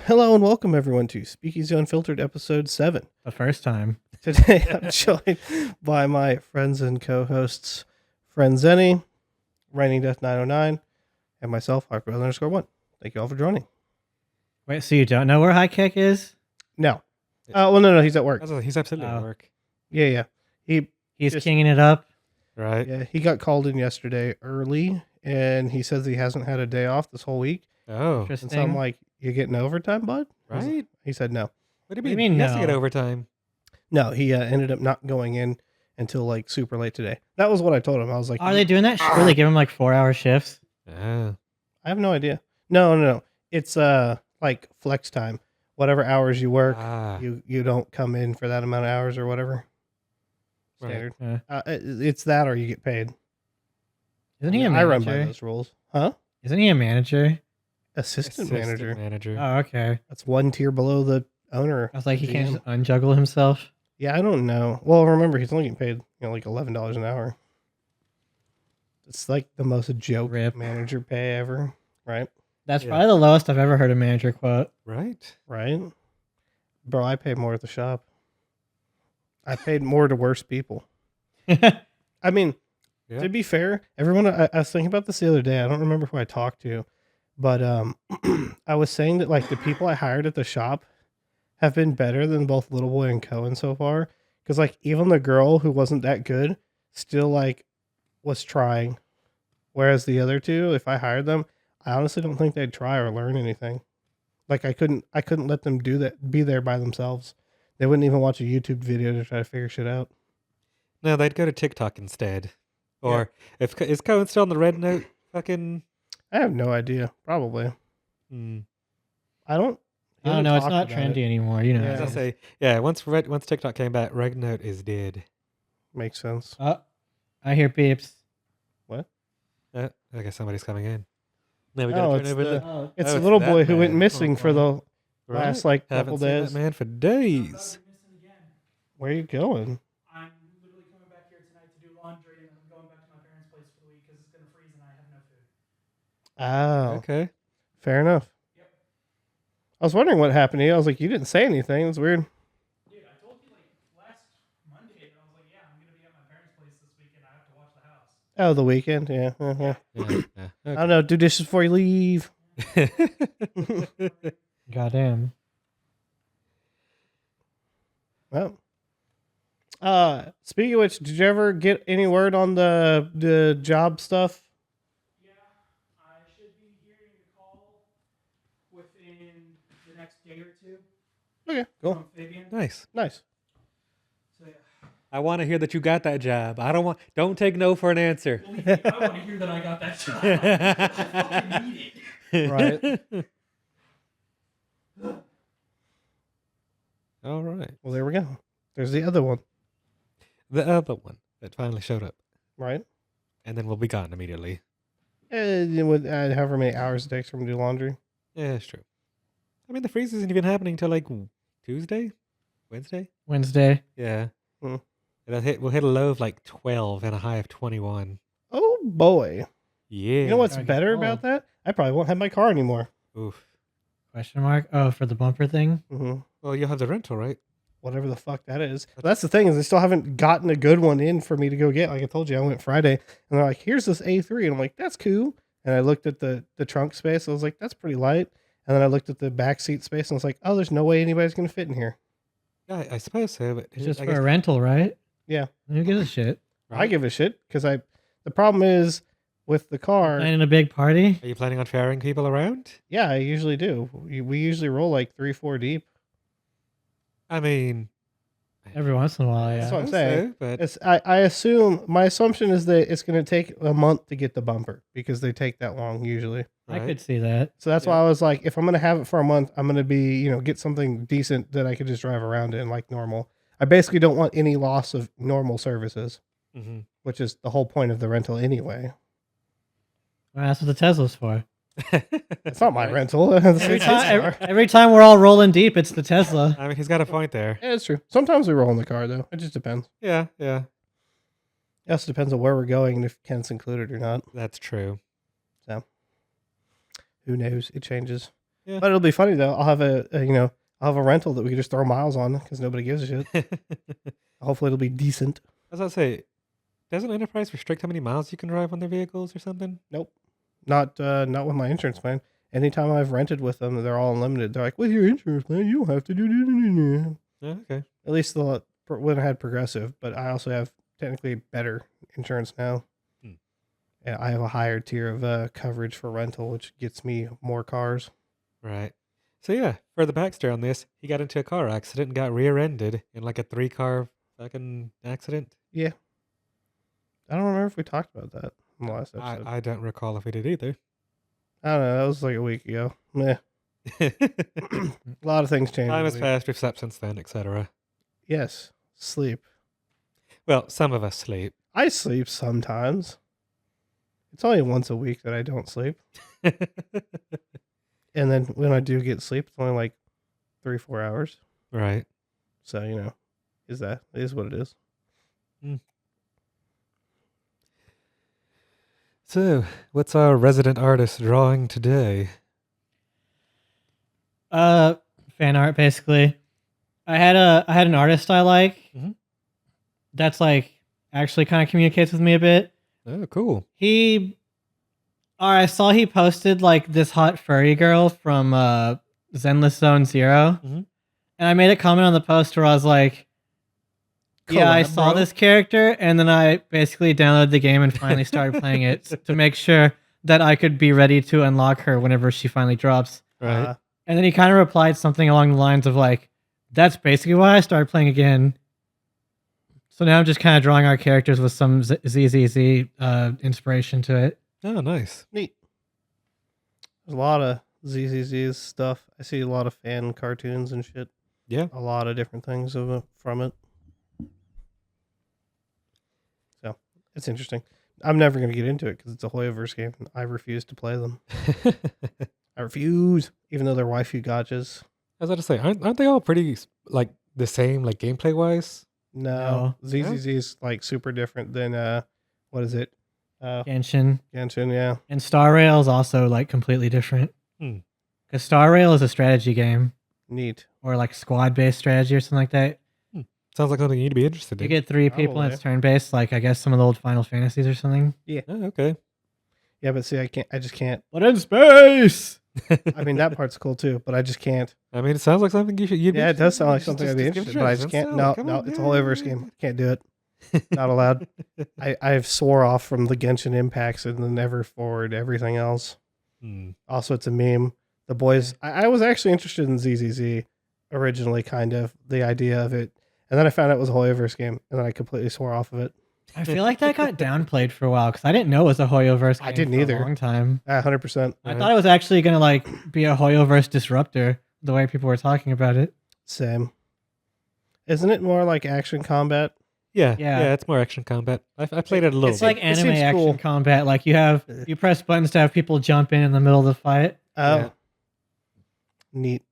Hello and welcome everyone to Speakeasy Unfiltered episode 7. The first time. Today I'm joined by my friends and co-hosts, friend Zenny, Raining Death 909, and myself, Hawkbrother_1. Thank you all for joining. Wait, so you don't know where High Kick is? No. No, he's at work. He's absolutely at work. Yeah. He's just- kinging it up. Right. Yeah, he got called in yesterday early, and he says he hasn't had a day off this whole week. Oh, And Interesting. so I'm like, you getting overtime, bud? right. He said no. What do do you you mean? mean He has to no? get overtime. No, he ended up not going in until like super late today. That was what I told him. I was like, Are they doing that? Really give him like 4-hour shifts? Ah. I have no idea. No. It's like flex time. Whatever hours you work, Ah. you don't come in for that amount of hours or whatever. Right. Standard. Yeah. It's that or you get paid. Isn't he a I run by manager? those rules. Huh? Isn't he a manager? Assistant manager. Manager. Oh, okay. That's one tier below the owner. I was like, he can't GM. just unjuggle himself. Yeah, I don't know. Well, remember he's only getting paid, like $11 an hour. It's like the most joke Rip. manager pay ever, right? That's Yeah. probably the lowest I've ever heard a manager quote. Right. Right? Bro, I pay more at the shop. I paid more to worse people. I mean, Yeah. to be fair, everyone, I was thinking about this the other day. I don't remember who I talked to, but I was saying that like the people I hired at the shop have been better than both Little Boy and Cohen so far. Because like even the girl who wasn't that good still like was trying. Whereas the other two, if I hired them, I honestly don't think they'd try or learn anything. Like I couldn't let them do that, be there by themselves. They wouldn't even watch a YouTube video to try to figure shit out. No, they'd go to TikTok instead. Or is Cohen still on the red note? Fucking. I have no idea. Probably. Hmm. I don't. he I don't hasn't know. It's talked not about trendy it. anymore. You know. Yeah. As I say, yeah. Once TikTok came back, red note is dead. Makes sense. Oh, I hear beeps. I guess somebody's coming in. Now we Oh, gotta it's turn over the. Oh, It's Oh, a it's little that boy who went man. missing for the Right? last like Haven't couple seen days. that man for days. Where are you going? I'm literally coming back here tonight to do laundry, and then I'm going back to my parents' place for the week because it's going to freeze and I have no food. Oh, Okay. fair enough. Yep. I was wondering what happened to you. I was like, you didn't say anything. It's weird. Dude, I told you like last Monday, and I was like, yeah, I'm going to be at my parents' place this weekend. I have to watch the house. Oh, the weekend. Yeah. Uh-huh. Yeah. I don't know. Do dishes before you leave. goddamn. Well. Speaking of which, did you ever get any word on the job stuff? Yeah, I should be hearing a call within the next day or two Okay, cool. from Fabian. Nice. Nice. So yeah, I want to hear that you got that job. Don't take no for an answer. believe me, I want to hear that I got that job. I fucking need it. Right. All right. Well, there we go. There's the other one. The other one that finally showed up, Right. and then we'll be gone immediately. With however many hours it takes for him to do laundry. Yeah, it's true. I mean, the freeze isn't even happening till like Tuesday, Wednesday. Wednesday. Yeah. Hmm. We'll hit a low of like 12 and a high of 21. Oh boy. Yeah. You know what's Gotta get better cold. about that? I probably won't have my car anymore. Oof. Question mark? Oh, for the bumper thing? Mm-hmm. Well, you'll have the rental, right? Whatever the fuck that is. But that's the thing is, they still haven't gotten a good one in for me to go get. Like I told you, I went Friday, and they're like, "Here's this A3," and I'm like, "That's cool." And I looked at the trunk space. I was like, "That's pretty light." And then I looked at the back seat space, and I was like, "Oh, there's no way anybody's gonna fit in here." Yeah, I suppose so, but It's just I for guess, a rental, right? Yeah. Who gives a shit? I give a shit because the problem is with the car. Planning a big party? Are you planning on ferrying people around? Yeah, I usually do. We usually roll like 3-4 deep. I mean, Every once in a while, That's yeah. what I'm saying. so, but It's my assumption is that it's going to take a month to get the bumper because they take that long usually. I right? could see that. So that's why I was like, if I'm going to have it for a month, I'm going to be, get something decent that I could just drive around in like normal. I basically don't want any loss of normal services, Mhm. which is the whole point of the rental anyway. Well, that's what the Tesla's for. It's not my rental. It's Every his time, car. every time we're all rolling deep, it's the Tesla. I mean, he's got a point there. Yeah, it's true. Sometimes we roll in the car though. It just depends. Yeah, It also depends on where we're going and if Kent's included or not. that's true. Who knows? It changes. Yeah. But it'll be funny though. I'll have I'll have a rental that we can just throw miles on because nobody gives a shit. Hopefully it'll be decent. As I say, doesn't Enterprise restrict how many miles you can drive on their vehicles or something? Nope. Not with my insurance plan. Anytime I've rented with them, they're all unlimited. They're like, with your insurance plan, you don't have to do. Yeah, okay. At least when I had Progressive, but I also have technically better insurance now. And I have a higher tier of coverage for rental, which gets me more cars. Right. So yeah, for the backstory on this, he got into a car accident and got rear-ended in like a 3-car fucking accident. Yeah. I don't remember if we talked about that in the last episode. I don't recall if we did either. I don't know. That was like a week ago. Meh. A lot of things changed. Time has passed, we've slept since then, etc. Yes. Sleep. Well, some of us sleep. I sleep sometimes. It's only once a week that I don't sleep. And then when I do get sleep, it's only like 3-4 hours. Right. So, it is what it is. So, what's our resident artist drawing today? Fan art basically. I had an artist I like. That's like actually kind of communicates with me a bit. Oh, cool. I saw he posted like this hot furry girl from Zenless Zone Zero, and I made a comment on the post where I was like, "Yeah, I saw this character," and then I basically downloaded the game and finally started playing it to make sure that I could be ready to unlock her whenever she finally drops. Right. And then he kind of replied something along the lines of like, "That's basically why I started playing again." So now I'm just kind of drawing our characters with some ZZZ inspiration to it. Oh, nice. Neat. There's a lot of ZZZ stuff. I see a lot of fan cartoons and shit. Yeah. A lot of different things from it. So, it's interesting. I'm never going to get into it because it's a Hoyoverse game. And I refuse to play them. I refuse, even though they're waifu gachas. I was about to say, aren't they all pretty like the same, like gameplay wise? No. ZZZ is like super different than, what is it? Genshin, yeah. and Star Rail is also like completely different. Because Star Rail is a strategy game. Neat. Or like squad-based strategy or something like that. Sounds like something you need to be interested You in. get 3 people and it's turn-based, like I guess some of the old Final Fantasies or something. Yeah. Oh, okay. Yeah, but see, I just can't. But in space! I mean, that part's cool too, but I just can't. I mean, it sounds like something you'd be Yeah, it does sound like just- something just- I'd be just give it a interested in, try. but I just can't. No, Come no, on. it's a Hoyoverse game. Can't do it. Not allowed. I've swore off from the Genshin impacts and then never forward everything else. Also, it's a meme. The boys, I was actually interested in ZZZ originally, kind of the idea of it, and then I found out it was a Hoyoverse game, and then I completely swore off of it. I feel like that got downplayed for a while because I didn't know it was a Hoyoverse game I didn't for either. a long time. 100%. I thought it was actually going to like be a Hoyoverse disruptor the way people were talking about it. Same. Isn't it more like action combat? Yeah, Yeah. it's more action combat. I played it a little It's bit. like It anime seems action cool. combat. Like you press buttons to have people jump in the middle of the fight. Oh. Yeah. Neat.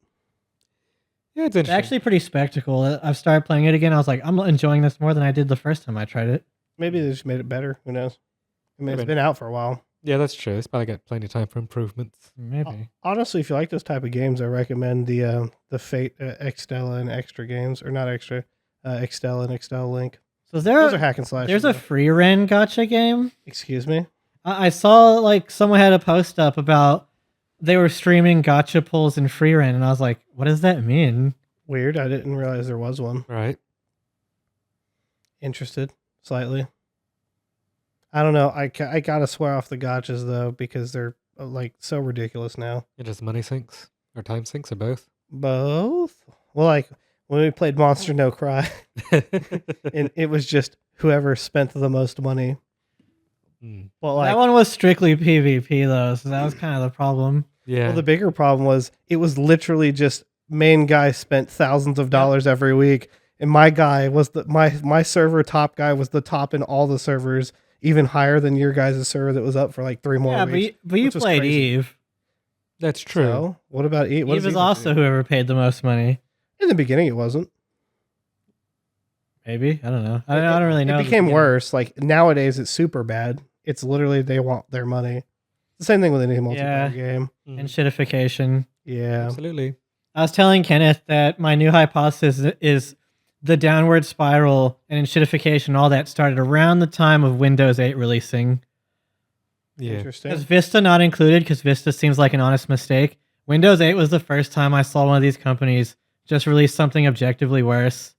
Yeah, it's It's interesting. actually pretty spectacle. I've started playing it again. I was like, I'm enjoying this more than I did the first time I tried it. Maybe they just made it better. Who knows? I mean, it's Maybe. been out for a while. Yeah, that's true. It's probably got plenty of time for improvements. Maybe. Honestly, if you like those type of games, I recommend the Fate Extella and Extra games, or not Extra, Extella and Extella Link. So Those are hack and slash. there's a free Ren gacha game. Excuse me. I saw like someone had a post up about they were streaming gacha pulls in free Ren, and I was like, what does that mean? Weird. I didn't realize there was one. Right. Interested slightly. I don't know. I gotta swear off the gachas though because they're like so ridiculous now. It just money sinks or time sinks or both. Both. Well, like when we played Monster No Cry, and it was just whoever spent the most money. Well, like That one was strictly PvP though, so that was kind of the problem. Yeah. well, the bigger problem was it was literally just main guy spent thousands of dollars every week, and my guy was my server top guy was the top in all the servers, even higher than your guys' server that was up for like 3 more Yeah, weeks. but you which was played crazy. Eve. That's true. So, what about Eve? What Eve does is Eve also do? whoever paid the most money. In the beginning, it wasn't. Maybe, I don't know. I don't really know. It the became beginning. worse. Like nowadays, it's super bad. It's literally they want their money. the same thing with any multiplayer Yeah. game. Mhm. And shitification. Yeah. Absolutely. I was telling Kenneth that my new hypothesis is the downward spiral and shitification, all that started around the time of Windows 8 releasing. Yeah. Interesting. Because Vista not included, because Vista seems like an honest mistake. Windows 8 was the first time I saw one of these companies just release something objectively worse.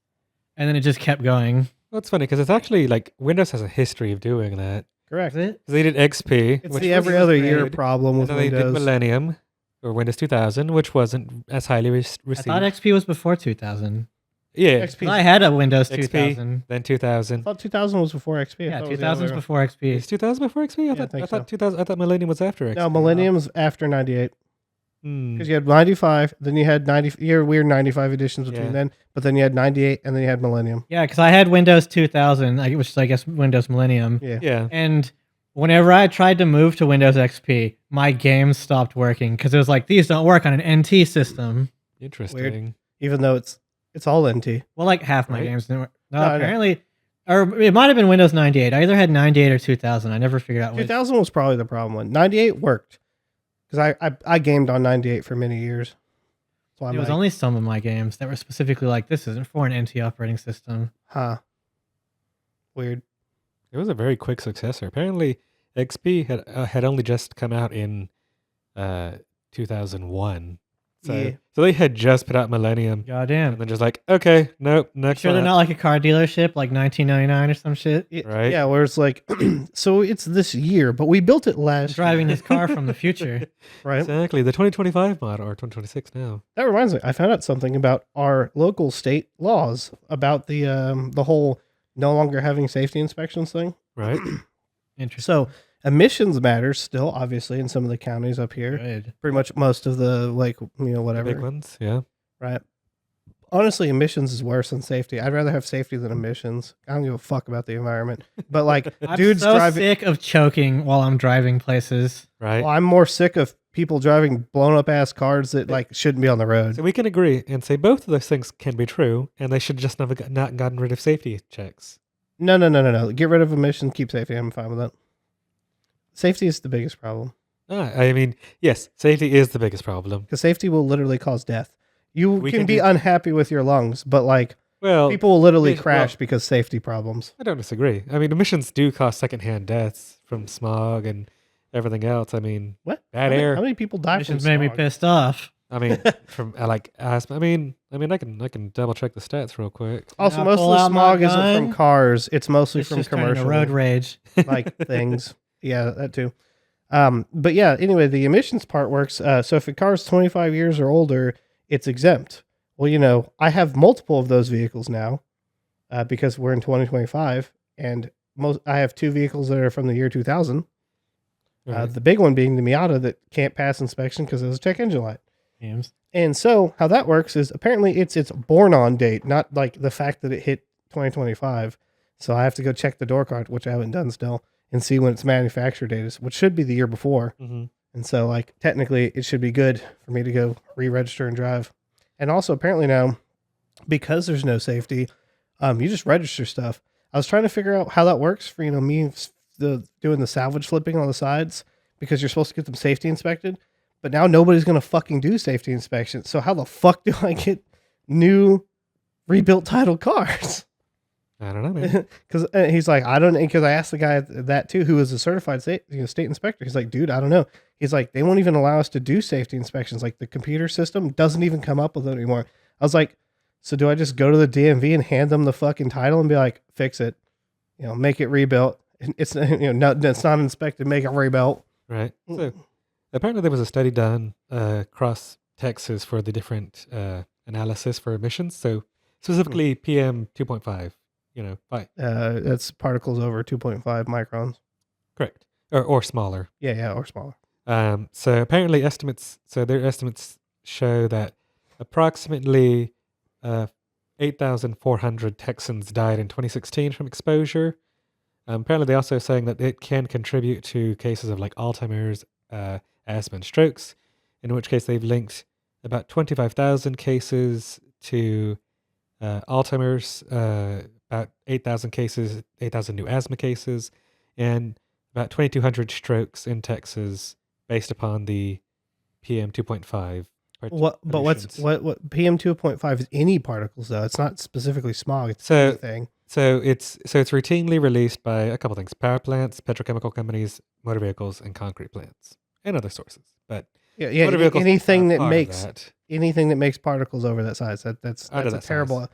And then it just kept going. Well, it's funny because it's actually like Windows has a history of doing that. Correct. Is it? 'Cause they did XP, It's which the was every other year good, problem and with then they did Windows. Millennium or Windows 2000, which wasn't as highly I received. thought XP was before 2000. Yeah, 'Cause XP. I had a Windows XP, 2000. then I 2000. thought 2000 was before XP. I Yeah, thought it was the other 2000's way. before XP. Is 2000 before XP? I think so. 2000. I thought Millennium was after XP. No, Millennium's after 98. Hmm. Because you had 95, then you had 90. Your weird 95 editions between Yeah. then, but then you had 98, and then you had Millennium. Yeah, because I had Windows 2000, which is, I guess, Windows Millennium. Yeah. Yeah. And whenever I tried to move to Windows XP, my games stopped working because it was like, these don't work on an NT system. Interesting. Even though it's all NT. Well, like half my Right. games didn't work. No, No, I know. apparently, or it might have been Windows 98. I either had 98 or 2000. I never figured out which. 2000 was probably the problem one. 98 worked. Because I gamed on 98 for many years. So I'm It was like, only some of my games that were specifically like, this isn't for an NT operating system. huh. Weird. It was a very quick successor. Apparently, XP had only just come out in 2001. So, Yeah. so they had just put out Millennium, and Goddamn. then just like, okay, nope, You next sure one they're up. not like a car dealership, like 1999 or some shit? Right. Yeah, where it's like, so it's this year, but we built it I'm last driving year, this car from the future. right? Exactly. The 2025 model or 2026 now. That reminds me, I found out something about our local state laws about the whole no longer having safety inspections thing. Right. Interesting. So emissions matters still, obviously, in some of the counties up here. Good. Pretty much most of the The whatever. big ones. Yeah. Right. Honestly, emissions is worse than safety. I'd rather have safety than emissions. I don't give a fuck about the environment. But like, I'm dudes so driving. sick of choking while I'm driving places. Right. Well, I'm more sick of people driving blown up ass cars that like shouldn't be on the road. So we can agree and say both of those things can be true, and they should just never not gotten rid of safety checks. No. Get rid of emissions. Keep safety. I'm fine with that. Safety is the biggest problem I mean, yes, safety is the biggest problem. because safety will literally cause death. You We can can be do- unhappy with your lungs, but like Well, people will literally well- crash because safety problems. I don't disagree. I mean, emissions do cause secondhand deaths from smog and everything else. I mean, What? bad How air. many people die from Missions made me smog? pissed off. I mean, from like asthma. I mean, I can double check the stats real quick. Also, Can I most of pull the out my smog isn't from gun? cars. It's mostly It's from just turning to commercial road rage. like things. Yeah, that too. But yeah, anyway, the emissions part works. So if a car is 25 years or older, it's exempt. Well, I have multiple of those vehicles now because we're in 2025, and I have two vehicles that are from the year 2000. Right. The big one being the Miata that can't pass inspection because it has a check engine light. Games. And so how that works is apparently it's born on date, not like the fact that it hit 2025. So I have to go check the door card, which I haven't done still, and see when its manufacture date is, which should be the year before. Mhm. And so like technically it should be good for me to go re-register and drive. And also apparently now, because there's no safety, you just register stuff. I was trying to figure out how that works for me doing the salvage flipping on the sides because you're supposed to get them safety inspected. But now nobody's going to fucking do safety inspections. So how the fuck do I get new rebuilt title cars? I don't know, man. Because he's like, I don't know. Because I asked the guy that too, who is a certified state inspector. He's like, dude, I don't know. He's like, they won't even allow us to do safety inspections. Like the computer system doesn't even come up with it anymore. I was like, so do I just go to the DMV and hand them the fucking title and be like, fix it, make it rebuilt? It's it's not inspected, make it rebuilt. Right. So apparently there was a study done across Texas for the different analysis for emissions. So specifically PM 2.5. Fine. That's particles over 2.5 microns. Correct. Or smaller. Yeah, or smaller. So apparently their estimates show that approximately 8,400 Texans died in 2016 from exposure. Apparently they're also saying that it can contribute to cases of like Alzheimer's, asthma and strokes, in which case they've linked about 25,000 cases to Alzheimer's, about 8,000 new asthma cases, and about 2,200 strokes in Texas based upon the PM 2.5. What PM 2.5 is any particles though. It's not specifically smog. It's So- anything. So it's routinely released by a couple things: power plants, petrochemical companies, motor vehicles, and concrete plants, and other sources. But Yeah, motor vehicles anything are that part of makes that. anything that makes particles over that size. That's Out of a that size. terrible.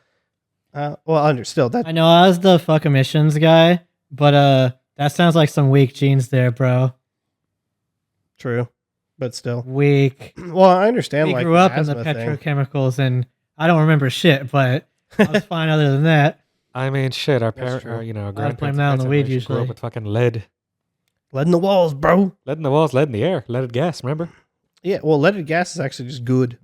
Still that I know I was the fuck emissions guy, but that sounds like some weak genes there, bro. true, but still. Weak. Well, I understand. We like grew up in the asthma thing. petrochemicals, and I don't remember shit, but I was fine other than that. I mean, shit. Our That's parents, true. our blame grandparents, that on the weed grew usually. up with fucking lead Lead in the walls, bro. in the walls, lead in the air, leaded gas. Remember? Yeah, well, leaded gas is actually just good.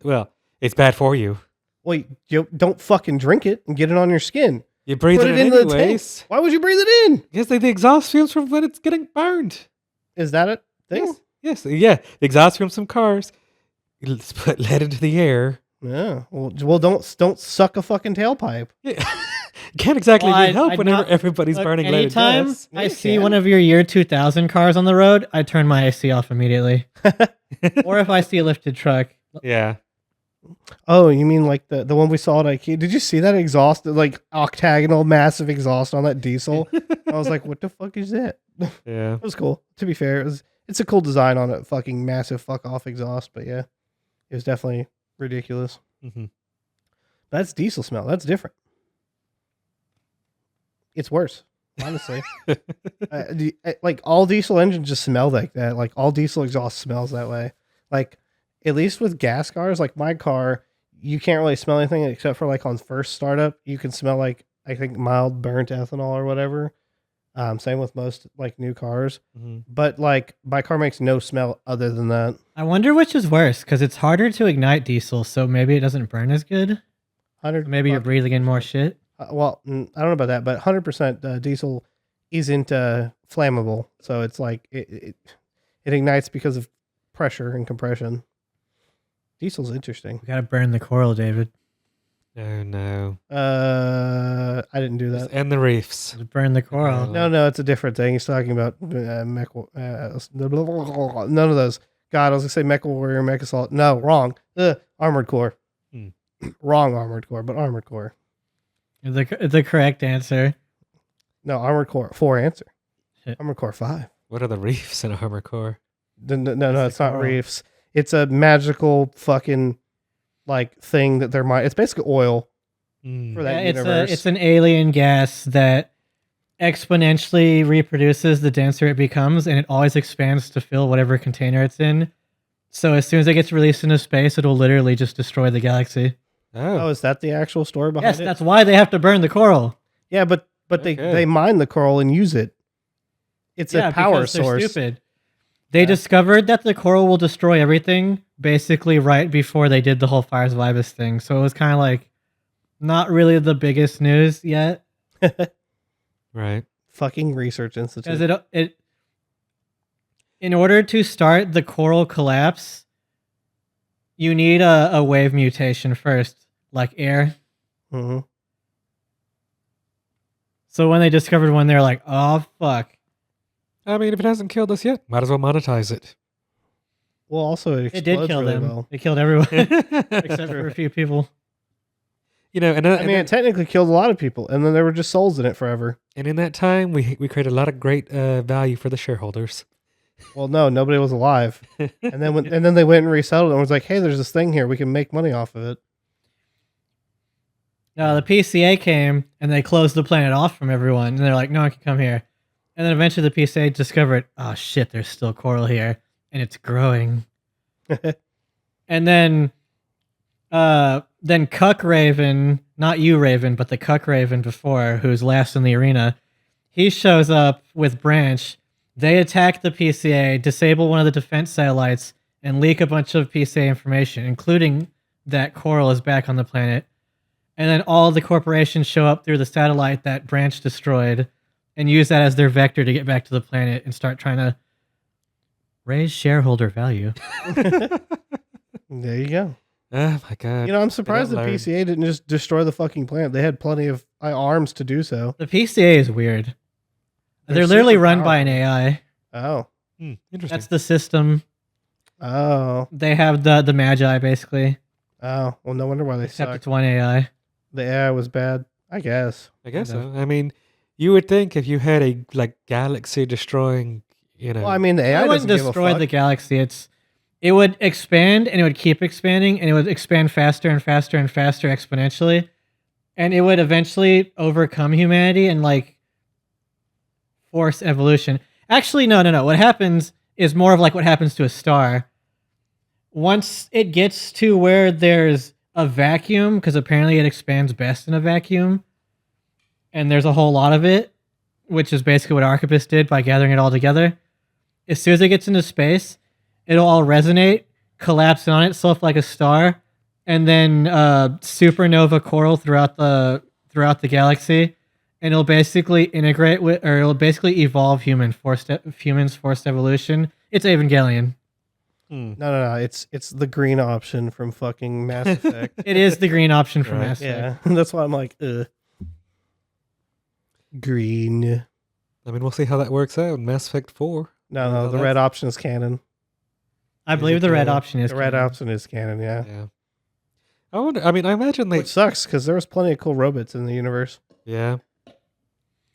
Well, it's bad for you. Well, you don't fucking drink it and get it on your skin. You breathe Put it it in into the tank. anyways. Why would you breathe it in? Yes, the exhaust fumes from when it's getting burned. Is that a thing? Yes, yeah. The exhaust fumes from cars. You just put lead into the air. Yeah. Well, don't suck a fucking tailpipe. Yeah. Can't exactly Well, need help I'd whenever not- everybody's Look, burning leaded anytime gas. I You see can. one of your year 2000 cars on the road, I turn my AC off immediately. Or if I see a lifted truck. Yeah. Oh, you mean like the one we saw at IKEA? Did you see that exhaust, like octagonal, massive exhaust on that diesel? I was like, what the fuck is that? Yeah. It was cool. To be fair, it's a cool design on a fucking massive fuck off exhaust, but yeah, it was definitely ridiculous. Mhm. That's diesel smell. That's different. It's worse, honestly. Like all diesel engines just smell like that. Like all diesel exhaust smells that way. Like at least with gas cars, like my car, you can't really smell anything except for like on first startup. You can smell like I think mild burnt ethanol or whatever. Same with most like new cars. Mhm. But like my car makes no smell other than that. I wonder which is worse, because it's harder to ignite diesel, so maybe it doesn't burn as good. 100. Maybe you're breathing in more shit. I don't know about that, but 100% diesel isn't flammable. So it's like it ignites because of pressure and compression. Diesel's interesting. We gotta burn the coral, David. Oh no. I didn't do Just that. end the reefs. Burn the coral. No, it's a different thing. He's talking about none of those. God, I was gonna say Mecha Warrior, Mecha Assault. No, wrong. Armored Core. Hmm. Wrong Armored Core, but Armored Core. The correct answer. No, Armored Core 4 answer. Shit. Armored Core 5. What are the reefs in Armor Core? No, it's not coral. reefs. It's a magical fucking like thing that they're it's basically oil Mm. for that Yeah, universe. it's an alien gas that exponentially reproduces the denser it becomes, and it always expands to fill whatever container it's in. So as soon as it gets released into space, it'll literally just destroy the galaxy. Oh, Oh. is that the actual story behind Yes, it? that's why they have to burn the coral. Yeah, but Okay. they mine the coral and use it. It's a power because they're source. Stupid. They Yeah. discovered that the coral will destroy everything basically right before they did the whole Fires of Ibis thing. So it was kind of like not really the biggest news yet, Right. Fucking research because institute. it in order to start the coral collapse, you need a wave mutation first, like air. hmm So when they discovered one, they're like, "Oh fuck!" I mean, if it hasn't killed us yet, might as well monetize it. Well, also it It explodes did kill really them. well. It killed everyone except for a few people. You know, and, I mean, it technically killed a lot of people, and then there were just souls in it forever. and in that time, we created a lot of great value for the shareholders. Well, no, nobody was alive, and then they went and resettled and was like, "Hey, there's this thing here. We can make money off of it." No, the PCA came and they closed the planet off from everyone, and they're like, "No one can come here." And then eventually the PCA discovered, "Oh shit, there's still coral here, and it's growing." And then Cuck Raven, not you Raven, but the Cuck Raven before, who's last in the arena, he shows up with Branch. They attack the PCA, disable one of the defense satellites, and leak a bunch of PCA information, including that coral is back on the planet. And then all the corporations show up through the satellite that Branch destroyed and use that as their vector to get back to the planet and start trying to raise shareholder value. There you go. Oh my god! You know, I'm surprised the learn. PCA didn't just destroy the fucking planet. They had plenty of arms to do so. The PCA is weird. They're They're literally super run by an powerful. AI. Oh, Interesting. That's the system. Oh, They have the Magi basically, well, no wonder why they except suck. it's one AI. The AI was bad, I guess. I guess kind so. I mean, you would think if you had a like galaxy destroying, you know, Well, I mean, the It AI wouldn't doesn't give a destroy fuck. the galaxy. It would expand and it would keep expanding and it would expand faster and faster and faster exponentially, and it would eventually overcome humanity and like force evolution. Actually, no. What happens is more of like what happens to a star. Once it gets to where there's a vacuum, because apparently it expands best in a vacuum, and there's a whole lot of it, which is basically what Archipus did by gathering it all together. As soon as it gets into space, it'll all resonate, collapse on itself like a star, and then supernova coral throughout the galaxy, and it'll basically integrate with, or it'll basically evolve humans forced evolution. It's Evangelion. No. It's the green option from fucking Mass Effect. It is the green option from Right. Mass Effect. Yeah, that's why I'm like, green. I mean, we'll see how that works out in Mass Effect 4. No, Well, the red option is canon. I Is believe it the red canon? option is The red canon. option is canon, yeah. Yeah. I wonder. I mean, I imagine they. Which sucks because there was plenty of cool robots in the universe. Yeah.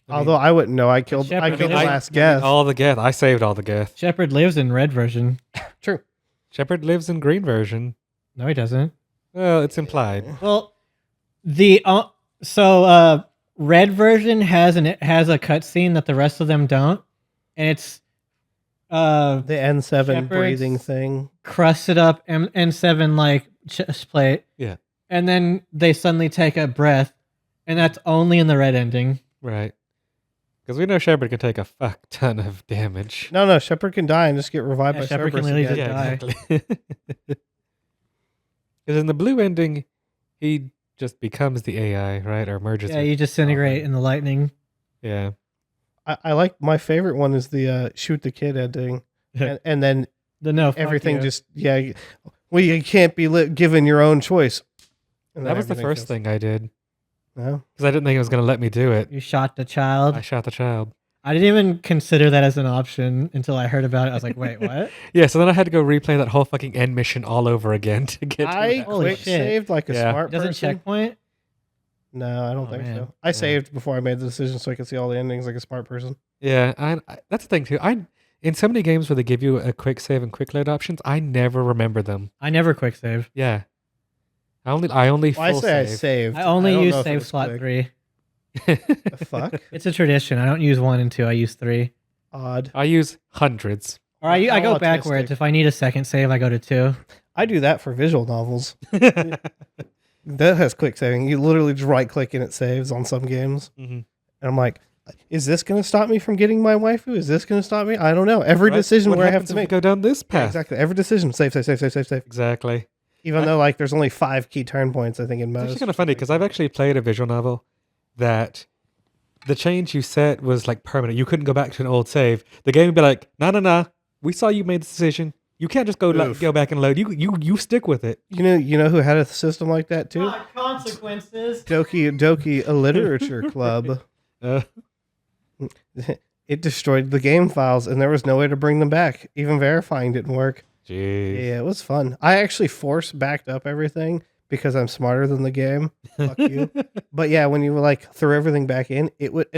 Although I wouldn't know. I killed Shepard, the I- last Geth. all the Geth. I saved all the Geth. Shepard lives in red version. True. Shepard lives in green version. No, he doesn't. Well, it's implied. Well, red version has a cutscene that the rest of them don't, and it's The N7 Shepard's- breathing thing. crusted up N7 like chest plate. Yeah. And then they suddenly take a breath, and that's only in the red ending. Right. Because we know Shepard can take a fuck ton of damage. No, Shepard can die and just get revived Yeah, by Shepard can Cerberus literally again. just Yeah, exactly. Because in the blue ending, he just becomes the AI, right? Or merges Yeah, with. you disintegrate in the lightning. Yeah. I like my favorite one is the shoot the kid ending, and then The no, fuck everything you. just well, you can't be given your own choice. And That then was the everything first goes- thing I did. No, Because I didn't think it was going to let me do it. You shot the child. I shot the child. I didn't even consider that as an option until I heard about it. I was like, wait, what? Yeah, so then I had to go replay that whole fucking end mission all over again to get to I that. Holy quick shit. saved like a Yeah. smart Doesn't person. checkpoint? No, I don't Oh, think man. so. I saved before I made the decision so I could see all the endings like a smart person. Yeah, that's the thing too. In so many games where they give you a quick save and quick load options, I never remember them. I never quick save. Yeah, I only Well, I full say I save. saved. I only don't use know if it save was slot quick. 3. The fuck? It's a tradition. I don't use 1 and 2. I use 3. Odd. I use hundreds. Or I How go autistic. backwards. If I need a second save, I go to 2. I do that for visual novels. That has quick saving. You literally just right click and it saves on some games. Mhm. And I'm like, is this going to stop me from getting my waifu? Is this going to stop me? I don't know. Every Right? decision What where I have happens to if we make. go down this Yeah, path. exactly. Every decision. Save. Exactly. Even though like there's only 5 key turn points, I think in It's most. actually kind of funny because I've actually played a visual novel that the change you set was like permanent. You couldn't go back to an old save. The game would be like, no. We saw you made the decition. You can't just go Oof. go back and load. You stick with it. You know who had a system like that too? Consequences. Doki, a literature club. Uh, It destroyed the game files, and there was no way to bring them back. Even verifying didn't work. Jeez. Yeah, it was fun. I actually force backed up everything because I'm smarter than the game. Fuck you. But yeah, when you like throw everything back in,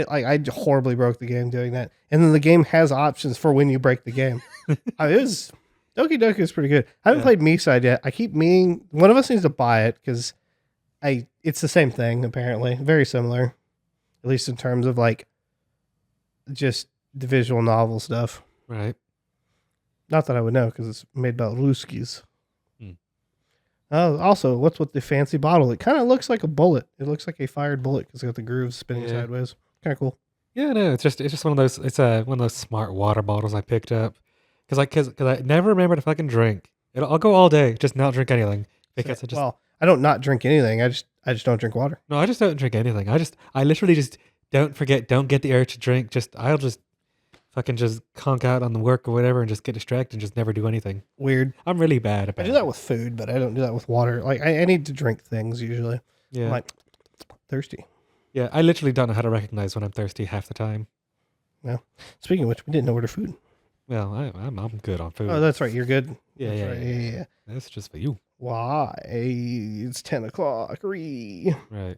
I horribly broke the game doing that. And then the game has options for when you break the game. It was Doki Doki is pretty good. I haven't Yeah. played Me-Side yet. I keep meaning one of us needs to buy it because it's the same thing apparently, very similar, at least in terms of like just the visual novel stuff. Right. Not that I would know because it's made by Luskis. Hmm. Also, what's with the fancy bottle? It kind of looks like a bullet. It looks like a fired bullet because it's got the grooves spinning Yeah. sideways. Kind of cool. Yeah, no, it's just one of those. It's one of those smart water bottles I picked up because I never remember to fucking drink. I'll go all day just not drink anything because I don't not drink anything. I just don't drink water. no, I just don't drink anything. I literally just don't get the urge to drink. I'll just fucking just conk out on the work or whatever and just get distracted and just never do anything. Weird. I'm really bad I about do that with food, but I don't do that with water. Like I need to drink things usually. Yeah. I'm like thirsty. Yeah, I literally don't know how to recognize when I'm thirsty half the time. Speaking of which, we didn't order food. Well, I'm good on food. Oh, that's right. You're good. Yeah, That's yeah, right. yeah. Yeah. That's just for you. Why? It's 10 o'clock. Ree. Right.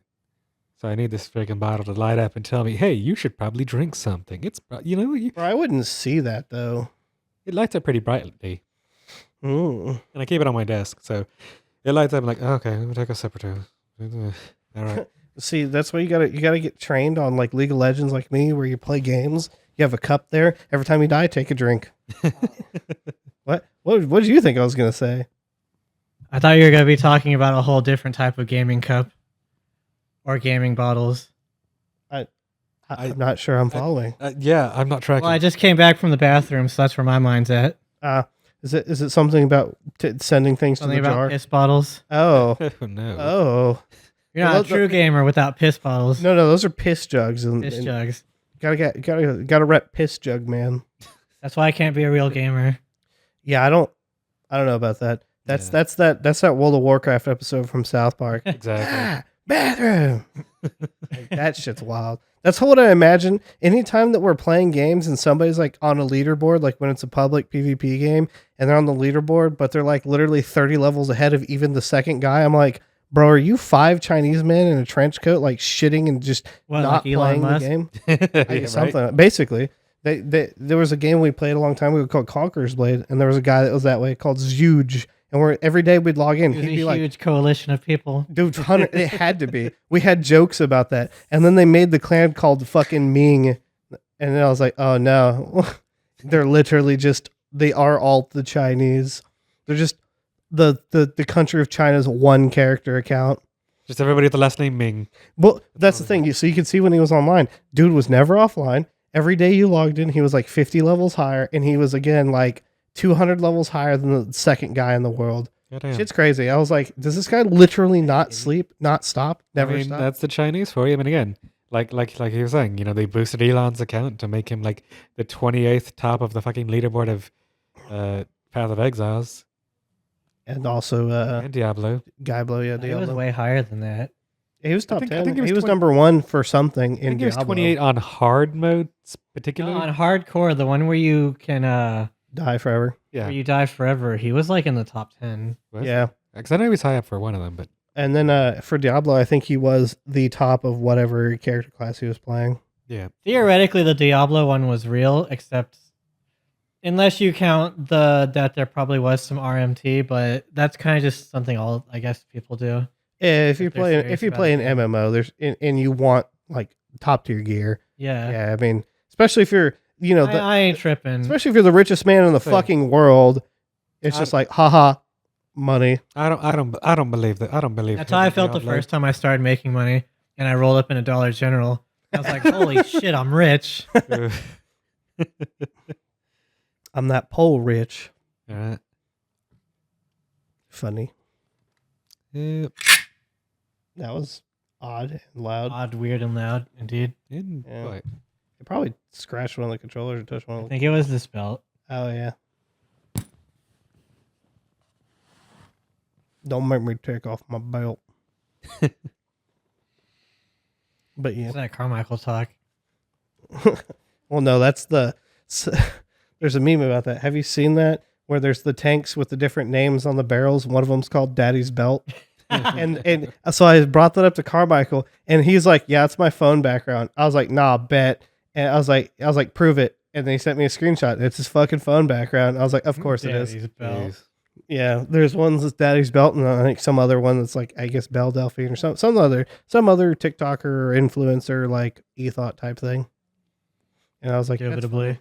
So I need this freaking bottle to light up and tell me, hey, you should probably drink something. It's, Bro, I wouldn't see that though. it lights up pretty brightly. Mm. And I keep it on my desk. So it lights up. I'm like, okay, I'm going to take a sip or two. All right. See, that's why you gotta get trained on like League of Legends like me, where you play games. You have a cup there. Every time you die, take a drink. What did you think I was gonna say? I thought you were gonna be talking about a whole different type of gaming cup or gaming bottles. I'm not sure I'm following. Yeah, I'm not tracking. Well, I just came back from the bathroom, so that's where my mind's at. Is it something about sending things Something to the about jar? piss bottles. Oh, Oh, no. oh. You're Well, not a true gamer without piss bottles. No, those are piss jugs. Piss jugs. Gotta rep piss jug, man. That's why I can't be a real gamer. Yeah, I don't know about that. That's that World of Warcraft episode from South Park. Exactly. Bathroom. Like, that shit's wild. That's what I imagine. Anytime that we're playing games and somebody's like on a leaderboard, like when it's a public PvP game and they're on the leaderboard, but they're like literally 30 levels ahead of even the second guy, I'm like, bro, are you 5 Chinese men in a trench coat, like shitting and just not Like Elon playing the Musk? game? Yeah, Something. Basically, there was a game we played a long time ago called Conqueror's Blade, and there was a guy that was that way called Zuge. And every day we'd log in, There's he'd a be like, huge coalition of people. dude, it had to be. We had jokes about that. And then they made the clan called fucking Ming. And then I was like, oh no. They're literally they are all the Chinese. They're just the country of China's one character account. Just everybody with the last name Ming. Well, that's the thing. So you can see when he was online, dude was never offline. Every day you logged in, he was like 50 levels higher. And he was again like 200 levels higher than the second guy in the world. Goddamn. Shit's crazy. I was like, does this guy literally not sleep, not stop, never stop? That's the Chinese for you. I mean, again, like you were saying, they boosted Elon's account to make him like the 28th top of the fucking leaderboard of Path of Exiles And also and Diablo. Diablo, yeah, He was Diablo. way higher than that. He was top I 10. think He he was was number 1 for something I in think he was Diablo. 28 on hard mode, particularly. On hardcore, the one where you can Die forever. Yeah, where you die forever, he was like in the top 10. Was Yeah. because I know he was high up for one of them, but And then for Diablo, I think he was the top of whatever character class he was playing. yeah, Theoretically, the Diablo one was real, except unless you count that there probably was some RMT, but that's kind of just something all I guess people do. Yeah, if you they're play serious about an it. MMO, there's and you want like top tier gear. Yeah, Yeah, I mean, especially if you're I ain't tripping. especially if you're the richest man in the Same. fucking world, it's just like haha, money. I don't believe that. I don't believe That's how I felt the Diablo. first time I started making money, and I rolled up in a Dollar General. I was like, "Holy shit, I'm rich!" I'm that pole rich. All right. Funny. Yep. That was odd and loud. Odd, weird, and loud, indeed. Yeah. Boy. It probably scratched one of the controllers or touched one I of the. think it was this belt. Oh yeah. Don't make me take off my belt. But yeah. It's that Carmichael talk. Well, no, that's there's a meme about that. Have you seen that where there's the tanks with the different names on the barrels? One of them's called Daddy's Belt. and so I brought that up to Carmichael, and he's like, "Yeah, it's my phone background." I was like, "Nah, bet." And I was like, "Prove it." And then he sent me a screenshot. It's his fucking phone background. I was like, "Of course it is." Daddy's belt. Jeez. Yeah, there's ones that's Daddy's Belt, and I think some other one that's like, I guess Belle Delphine or some other TikToker or influencer like ethot type thing. And I was like, that's Indubitably.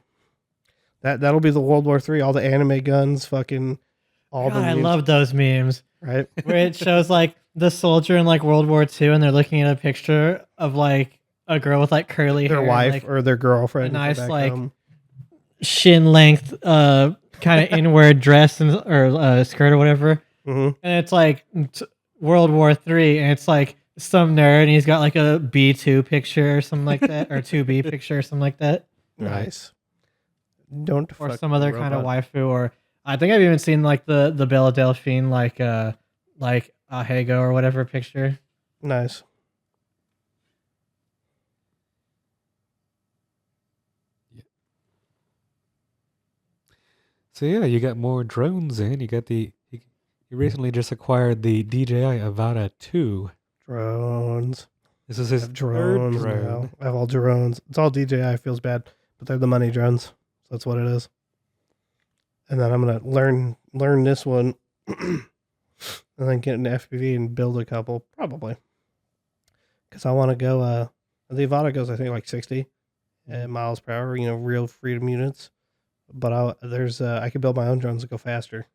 funny. That'll be the World War III. All the anime guns, fucking all God, the. I memes, love those memes right. where it shows like the soldier in like World War II, and they're looking at a picture of like a girl with like curly Their hair, wife and, like, or their girlfriend. a nice, back like, home. shin length, kind of inward dress or skirt or whatever. Mhm. And it's like World War III, and it's like some nerd, and he's got like a B2 picture or something like that, or 2B picture or something like that, Nice. Don't or fuck some with other the kind of robot. waifu. Or I think I've even seen like the Belle Delphine, like Ahego or whatever picture. Nice. So yeah, you get more drones in. You get you recently just acquired the DJI Avata 2. Drones. This is I his have third drones drone. now. I have all drones. It's all DJI. Feels bad, but they're the money drones. So that's what it is. And then I'm gonna learn this one, and then get an FPV and build a couple probably. Because I want to go. The Avata goes I think like 60 miles per hour. You know, real freedom units. But I could build my own drones that go faster.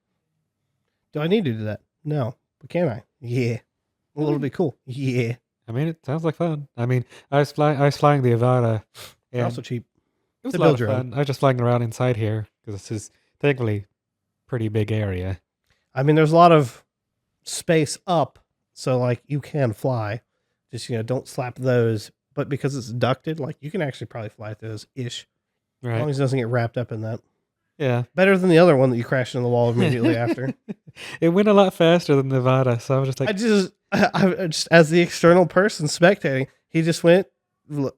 Do I need to do that? No, but can I? Yeah. Well, it'll be cool. Yeah. I mean, it sounds like fun. I mean, I was flying the Avata. They're And also cheap. it was to a lot build of your own. fun. I was just flying around inside here because this is thankfully pretty big area. I mean, there's a lot of space up, so like you can fly. Just don't slap those. But because it's ducted, like you can actually probably fly through those ish, as long Right. as it doesn't get wrapped up in that. Yeah. Better than the other one that you crashed in the wall immediately after. It went a lot faster than Nevada, so I was just like, I just as the external person spectating, he just went up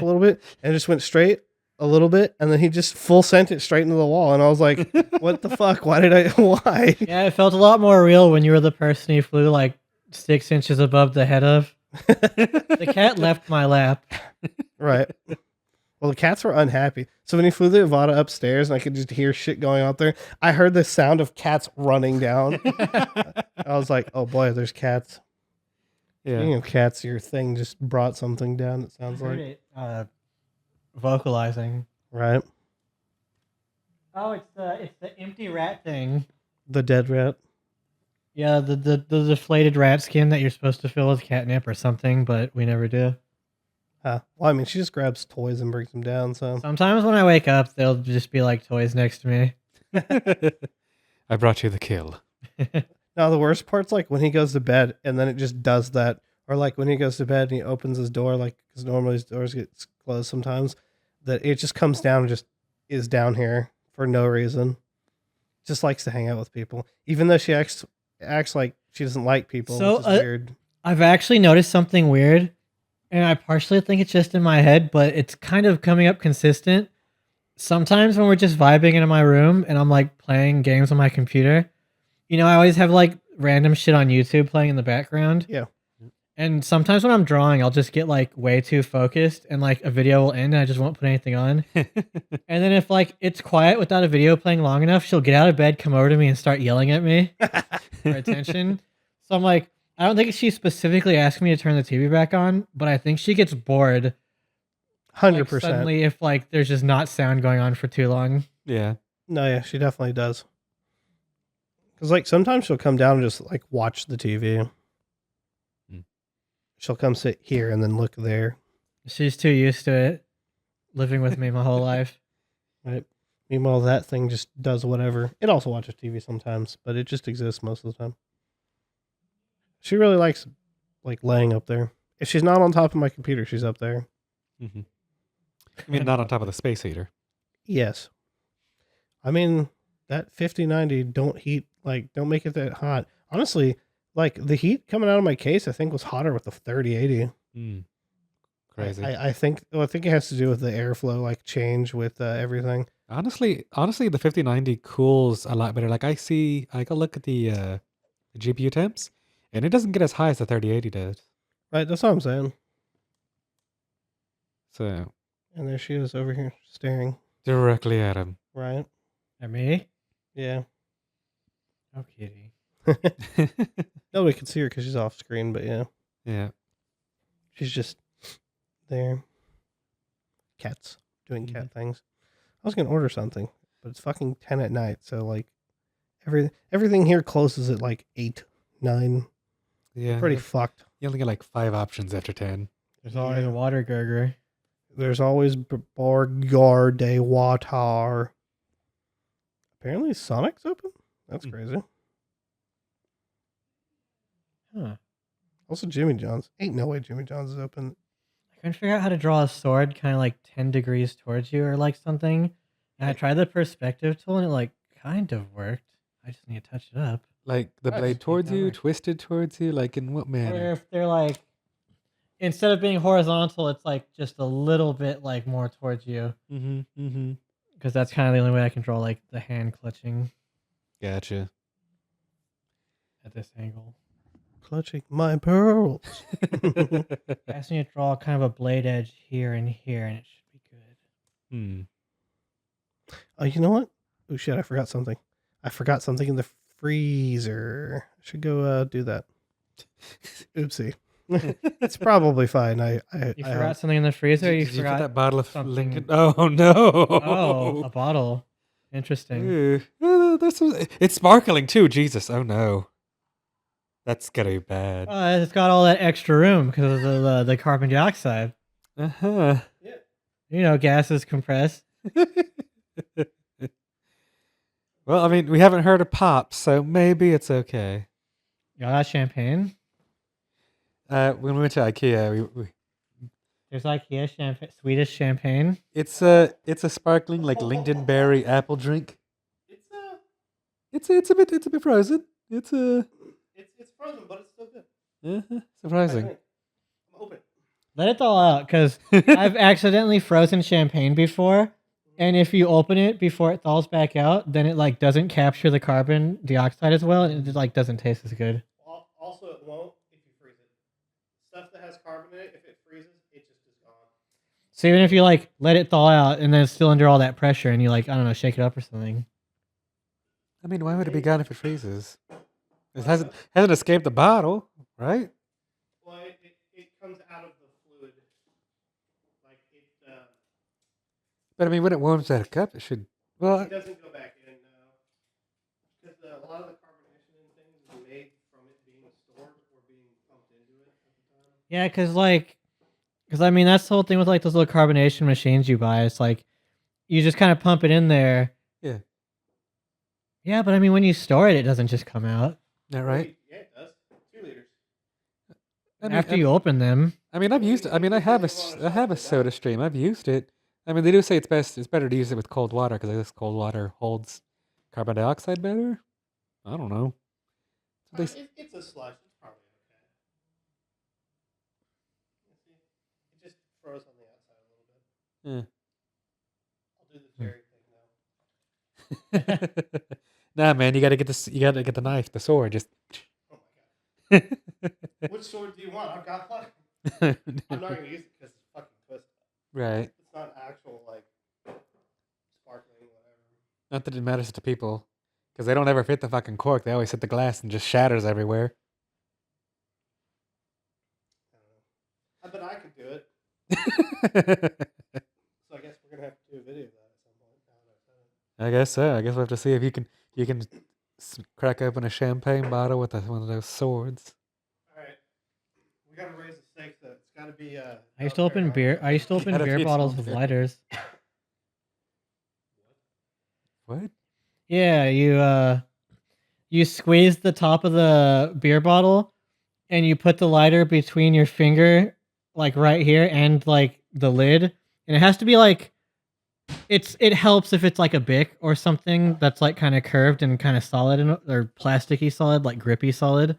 a little bit and just went straight a little bit, and then he just full sent it straight into the wall, and I was like, "What the fuck? Why?" Yeah, it felt a lot more real when you were the person he flew like 6 inches above the head of. The cat left my lap. Right. Well, the cats were unhappy. So when he flew the Avata upstairs, and I could just hear shit going out there, I heard the sound of cats running down. I was like, "Oh boy, there's cats." yeah. Speaking of cats, your thing just brought something down. It sounds I heard like it, vocalizing. right. Oh, it's the empty rat thing. The dead rat. Yeah, the deflated rat skin that you're supposed to fill with catnip or something, but we never do. Well, I mean, she just grabs toys and brings them down. So Sometimes when I wake up, they'll just be like toys next to me. I brought you the kill. now the worst part's like when he goes to bed and then it just does that, or like when he goes to bed and he opens his door, like because normally his doors get closed sometimes, that it just comes down and just is down here for no reason. Just likes to hang out with people, even though she acts like she doesn't like people. So, which is weird. I've actually noticed something weird, and I partially think it's just in my head, but it's kind of coming up consistent. Sometimes when we're just vibing in my room and I'm like playing games on my computer, I always have like random shit on YouTube playing in the background. Yeah. And sometimes when I'm drawing, I'll just get like way too focused and like a video will end and I just won't put anything on. And then if like it's quiet without a video playing long enough, she'll get out of bed, come over to me and start yelling at me for attention. So I'm like, I don't think she specifically asked me to turn the TV back on, but I think she gets bored 100%. suddenly if like there's just not sound going on for too long. Yeah. No, yeah, she definitely does. Because like sometimes she'll come down and just like watch the TV. She'll come sit here and then look there. She's too used to it, living with me my whole life. Right. Meanwhile, that thing just does whatever. It also watches TV sometimes, but it just exists most of the time. She really likes like laying up there. If she's not on top of my computer, she's up there. Mm-hmm. I mean, not on top of the space heater. Yes. I mean, that 5090 don't make it that hot. Honestly, like the heat coming out of my case, I think was hotter with the 3080. Crazy. I think it has to do with the airflow like change with everything. Honestly, the 5090 cools a lot better. Like I go look at the GPU temps, and it doesn't get as high as the 3080 does. Right, that's what I'm saying. So And there she is over here staring. directly at him. Right. At me? Yeah. Oh, kitty. Nobody can see her because she's off screen, but yeah. Yeah. She's just there. Cats doing cat things. I was gonna order something, but it's fucking 10 at night, so like everything here closes at like 8, 9. Yeah. Pretty fucked. You only get like 5 options after 10. There's always a water gurgler. There's always Bargar de Watar. Apparently Sonic's open? That's crazy. Huh. Also Jimmy John's. Ain't no way Jimmy John's is open. I couldn't figure out how to draw a sword kind of like 10 degrees towards you or like something. And I tried the perspective tool and it like kind of worked. I just need to touch it up. Like the That's blade towards you, clever. twisted towards you, like in what Or manner? if they're like, instead of being horizontal, it's like just a little bit like more towards you. Mm-hmm. Mm-hmm. because that's kind of the only way I control like the hand clutching Gotcha. at this angle. Clutching my pearls. I just need to draw kind of a blade edge here and here, and it should be good. Oh, you know what? Oh shit! I forgot something. I forgot something in the freezer. I should go do that. Oopsie. It's probably fine. You forgot something in the freezer. Did You you put forgot that bottle of something- Lincoln? Oh no! Oh, a bottle. Interesting. It's sparkling too. Jesus! Oh no! That's gonna be bad. It's got all that extra room because of the carbon dioxide. Uh-huh. You know, gases compress. Well, I mean, we haven't heard of pop, so maybe it's okay. Y'all got champagne? When we went to IKEA, we There's IKEA champagne, Swedish champagne. it's a sparkling like lingonberry apple drink. It's a bit frozen. It's frozen, but it's still good. surprising. Open. Let it thaw out because I've accidentally frozen champagne before. And if you open it before it thaws back out, then it like doesn't capture the carbon dioxide as well, and it just like doesn't taste as good. Also, it won't if you freeze it. Stuff that has carbon in it, if it freezes, it just is gone. So even if you like let it thaw out and then it's still under all that pressure, and you like I don't know shake it up or something. I mean, why would it be gone if it freezes? It hasn't escaped the bottle, right? Well, it comes out of the fluid. Like it. But I mean, when it warms that cup, it should. Well, It doesn't go back in because a lot of the carbonation in things is made from it being stored or being pumped into it at the time. Yeah, because I mean that's the whole thing with like those little carbonation machines you buy. It's like you just kind of pump it in there. Yeah. Yeah, but I mean when you store it, it doesn't just come out. yeah, right. Yeah, it does. 2 liters. After you open them. I mean, I've used it. I mean, I have a soda stream. I've used it. I mean, they do say it's better to use it with cold water because I guess cold water holds carbon dioxide better. I don't know. It's a slush. It's probably okay. It just froze on the outside a little bit. Yeah. I'll do the cherry thing now. Nah, man, you gotta get the knife, the sword. Just. Oh my god. Which sword do you want? I've got one. I'm not gonna use it because it's fucking twisted. Right. It's not actual like sparkling whatever. Not that it matters to people, because they don't ever fit the fucking cork. They always hit the glass and just shatters everywhere. I don't know. I bet I could do it. So I guess we're gonna have to do a video of that at some point. Now that I've said it. I guess so. I guess we'll have to see if you can crack open a champagne bottle with one of those swords. All right, we gotta raise the stakes. Though it's gotta be. I used to open beer. I used to open Gotta beer be bottles with something. lighters. What? Yeah, you squeeze the top of the beer bottle, and you put the lighter between your finger, like right here, and like the lid, and it has to be like. It helps if it's like a Bic or something that's like kind of curved and kind of solid or plasticky solid, like grippy solid,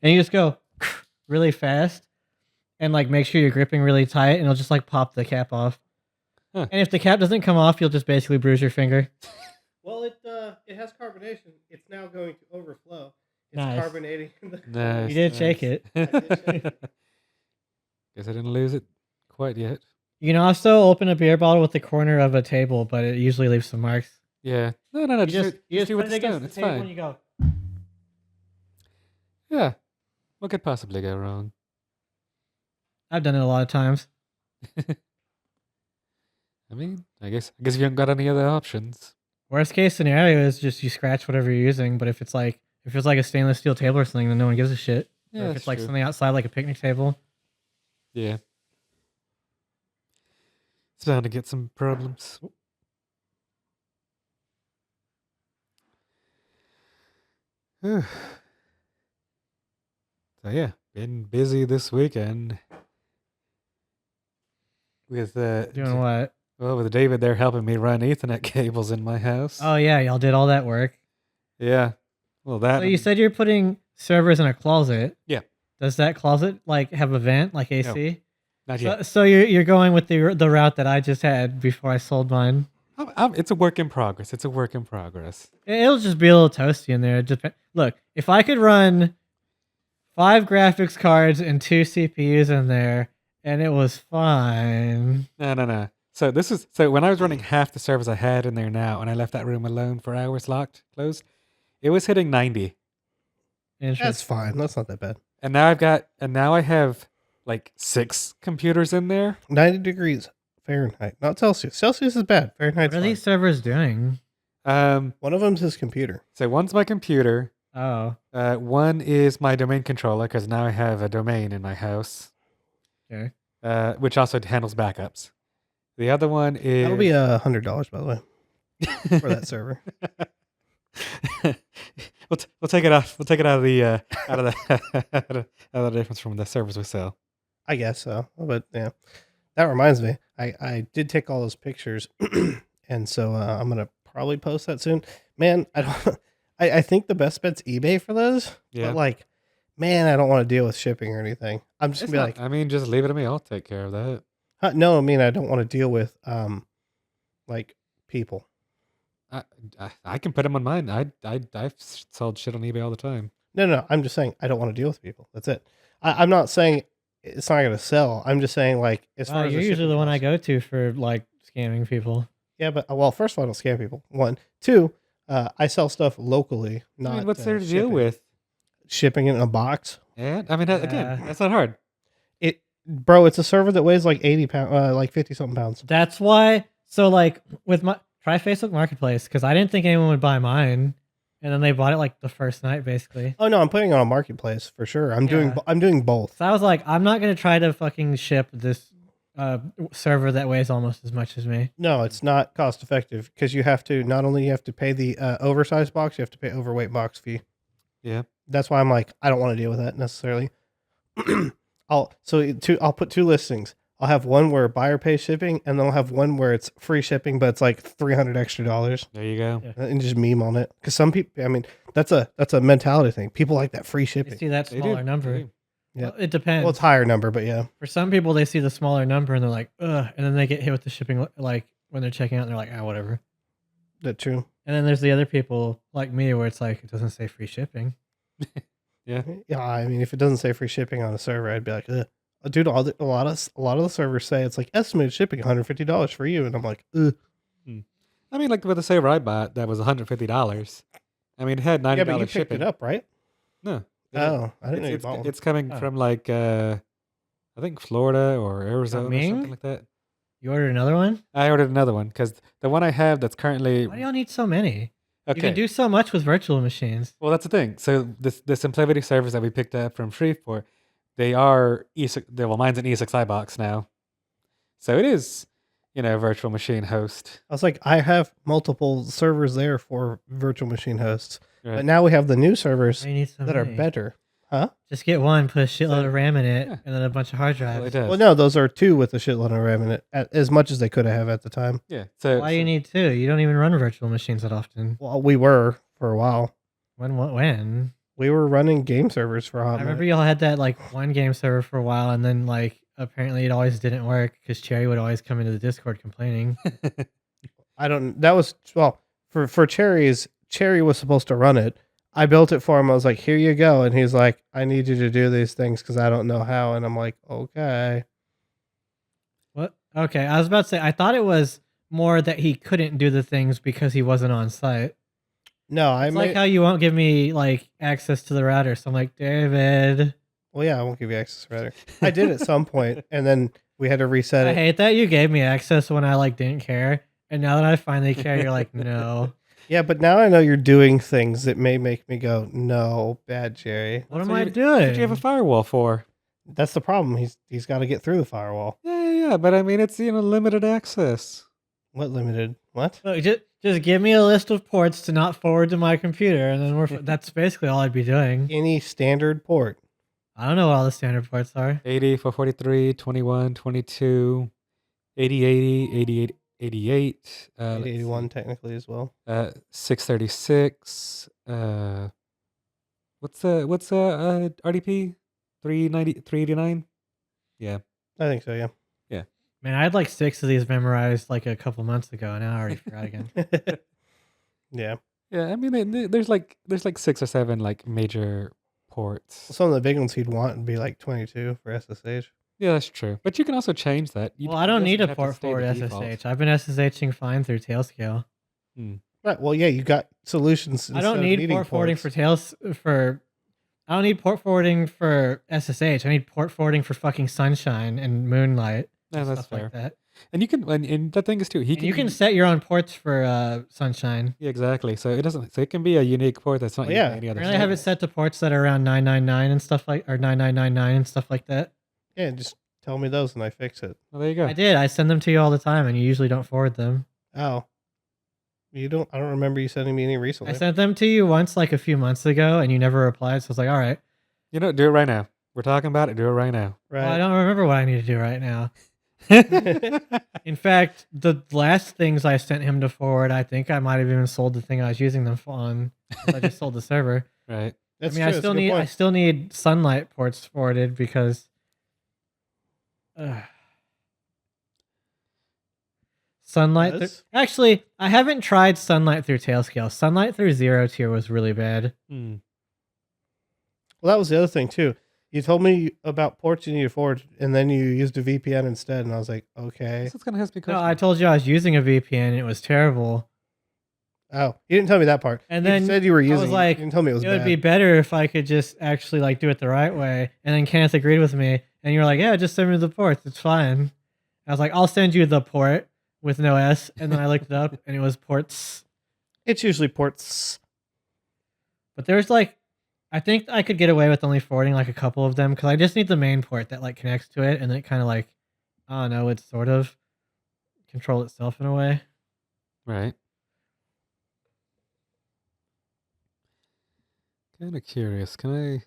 and you just go really fast, and like make sure you're gripping really tight, and it'll just like pop the cap off. Huh. And if the cap doesn't come off, you'll just basically bruise your finger. Well, it has carbonation. It's now going to overflow. It's Nice. carbonating. Nice. You did shake it. I did shake it. Guess I didn't lose it quite yet. You can also open a beer bottle with the corner of a table, but it usually leaves some marks. Yeah. No. You Just just do put with it the against stone. the It's table fine. and you go. Yeah. What could possibly go wrong? I've done it a lot of times. I mean, I guess you haven't got any other options. Worst case scenario is just you scratch whatever you're using, but if it's like a stainless steel table or something, then no one gives a shit. Yeah, Or if that's it's like true. something outside, like a picnic table. Yeah. It's bound to get some problems. So yeah, been busy this weekend with Doing what? well, with David there helping me run Ethernet cables in my house. Oh yeah, y'all did all that work. Yeah. Well, that. So you said you're putting servers in a closet. Yeah. Does that closet like have a vent like AC? Not yet. So you're going with the route that I just had before I sold mine. It's a work in progress. It's a work in progress. It'll just be a little toasty in there. Look, if I could run 5 graphics cards and 2 CPUs in there, and it was fine. No. So when I was running half the servers I had in there now, and I left that room alone for hours, closed, it was hitting 90. That's fine. That's not that bad. And now I have like 6 computers in there. 90 degrees Fahrenheit, not Celsius. Celsius is bad. Fahrenheit's What are fine. these servers doing? One of them's his computer. So one's my computer. Oh, One is my domain controller because now I have a domain in my house. okay. Which also handles backups. The other one is That'll be $100, by the way, for that server. we'll take it off. We'll take it out of the out of the difference from the servers we sell. I guess so. But yeah, that reminds me. I did take all those pictures, and so I'm gonna probably post that soon. Man, I don't. I think the best bet's eBay for those. Yeah. But like, man, I don't want to deal with shipping or anything. I'm just It's gonna be not- I mean, just leave it to me. I'll take care of that. no. I mean, I don't want to deal with like people. I can put them on mine. I've sold shit on eBay all the time. No. I'm just saying I don't want to deal with people. That's it. I'm not saying it's not gonna sell. I'm just saying like as Wow, far as you're the usually shipping the one I costs. go to for like scamming people. Yeah, but well, first of all, I don't scam people. 1, 2. I sell stuff locally. Not I mean, what's there to deal shipping. with? Shipping it in a box. And I mean, again, that's not hard. Bro, it's a server that weighs like 80 pounds, like 50 something pounds. That's why. So like with my try Facebook Marketplace, because I didn't think anyone would buy mine, and then they bought it like the first night basically. Oh no, I'm putting it on a marketplace for sure. I'm doing both. So I was like, I'm not gonna try to fucking ship this server that weighs almost as much as me. No, it's not cost effective because you have to not only you have to pay the oversized box, you have to pay overweight box fee. Yeah. That's why I'm like, I don't want to deal with that necessarily. I'll put 2 listings. I'll have one where buyer pays shipping, and then I'll have one where it's free shipping, but it's like $300 extra, There you go. Yeah. and just meme on it. Because some people, I mean, that's a mentality thing. People like that free They shipping. see that They do, smaller they number. do. Yeah. Well, it depends. Well, it's higher number, but yeah. For some people, they see the smaller number and they're like, ugh, and then they get hit with the shipping like when they're checking out, and they're like, whatever. That's true. And then there's the other people like me where it's like it doesn't say free shipping. Yeah. Yeah, I mean, if it doesn't say free shipping on a server, I'd be like, ugh. Dude, a lot of the servers say it's like estimated shipping $150 for you, and I'm like, ugh. I mean, like with the server I bought, that was $150. I mean, it had $90 Yeah, but you picked shipping. it up, right? No. Oh, I didn't know you bought one. It's coming Oh. from like I think Florida or Arizona or Ming? something like that. You ordered another one? I ordered another one because the one I have that's currently Why do y'all need so many? okay. You can do so much with virtual machines. Well, that's the thing. So the SimpliVity servers that we picked up from Shreveport, they are well, mine's an E6i box now, so it is, a virtual machine host. I was like, I have multiple servers there for virtual machine hosts, Right. but now we have the new servers Why do you need so that are many? better. Huh? Just get one, put a shitload So- of RAM in it, yeah. and then a bunch of hard Well, it drives. does. Well, no, those are 2 with a shitload of RAM in it, as much as they could have at the time. Yeah. So Why do you need 2? You don't even run virtual machines that often. Well, we were for a while. When? We were running game servers for a hot I remember minute. y'all had that like one game server for a while, and then like apparently it always didn't work because Cherry would always come into the Discord complaining. I don't. That was well for Cherry's. Cherry was supposed to run it. I built it for him. I was like, "Here you go," and he's like, "I need you to do these things because I don't know how." And I'm like, "Okay." What? Okay, I was about to say I thought it was more that he couldn't do the things because he wasn't on site. No, I It's made. like how you won't give me like access to the router. So I'm like, David, Well, yeah, I won't give you access rather. I did at some point, and then we had to reset I it. hate that you gave me access when I like didn't care, and now that I finally care, you're like, no. Yeah, but now I know you're doing things that may make me go, "No, bad Jerry." What That's am what I you- doing? What do you have a firewall for? That's the problem. He's got to get through the firewall. Yeah. But I mean, it's limited access. What limited? What? Look, just give me a list of ports to not forward to my computer, and then that's basically all I'd be doing. Any standard port. I don't know what all the standard ports are. 80, 443, 21, 22, 80, 80, 88, 88. Let's see. 81 technically as well. 636. What's RDP? 390, 389? Yeah. I think so. Yeah. Man, I had like 6 of these memorized like a couple months ago, and now I already forgot again. Yeah. Yeah, I mean, there's like 6 or 7 like major ports. Some of the big ones he'd want would be like 22 for SSH. Yeah, that's true. But you can also change that. Well, I don't it need doesn't a have to port stay the forward default. SSH. I've been SSHing fine through Tailscale. Right. Well, yeah, you got solutions. I don't need port forwarding for I don't need port forwarding for SSH. I need port forwarding for fucking Sunshine and Moonlight. No, And that's stuff fair. like that. And you can, and the thing is too, You can set your own ports for Sunshine. Yeah, exactly. So it doesn't. So it can be a unique port that's not Well, used yeah. by any other. Apparently I have it set to ports that are around 999 and stuff like, or 9999 and stuff like that. Yeah, just tell me those and I fix it. Well, there you go. I did. I send them to you all the time, and you usually don't forward them. Oh. I don't remember you sending me any recently. I sent them to you once, like a few months ago, and you never replied. So I was like, all right. You know, do it right now. We're talking about it. Do it right now. Right. Well, I don't remember what I need to do right now. In fact, the last things I sent him to forward, I think I might have even sold the thing I was using them on. I just sold the server. Right. That's I mean, true. That's a good I point. still need Sunlight ports forwarded because Sunlight. Does? Actually, I haven't tried Sunlight through Tailscale. Sunlight through 0 tier was really bad. Hmm. Well, that was the other thing too. You told me about ports you need to forward, and then you used a VPN instead, and I was like, okay. This is gonna have me No, I told you I was using a VPN and it was terrible. Oh, you didn't tell me that part. And you then said you were I using was like, you didn't tell me it was it would bad. be better if I could just actually like do it the right way. And then Kenneth agreed with me, and you're like, yeah, just send me the ports. It's fine. I was like, I'll send you the port with no S, and then I looked it up, and it was ports. It's usually ports. But there's like, I think I could get away with only forwarding like a couple of them because I just need the main port that like connects to it, and it kind of like, I don't know, it's sort of control itself in a way. Right. Kind of curious. Can I?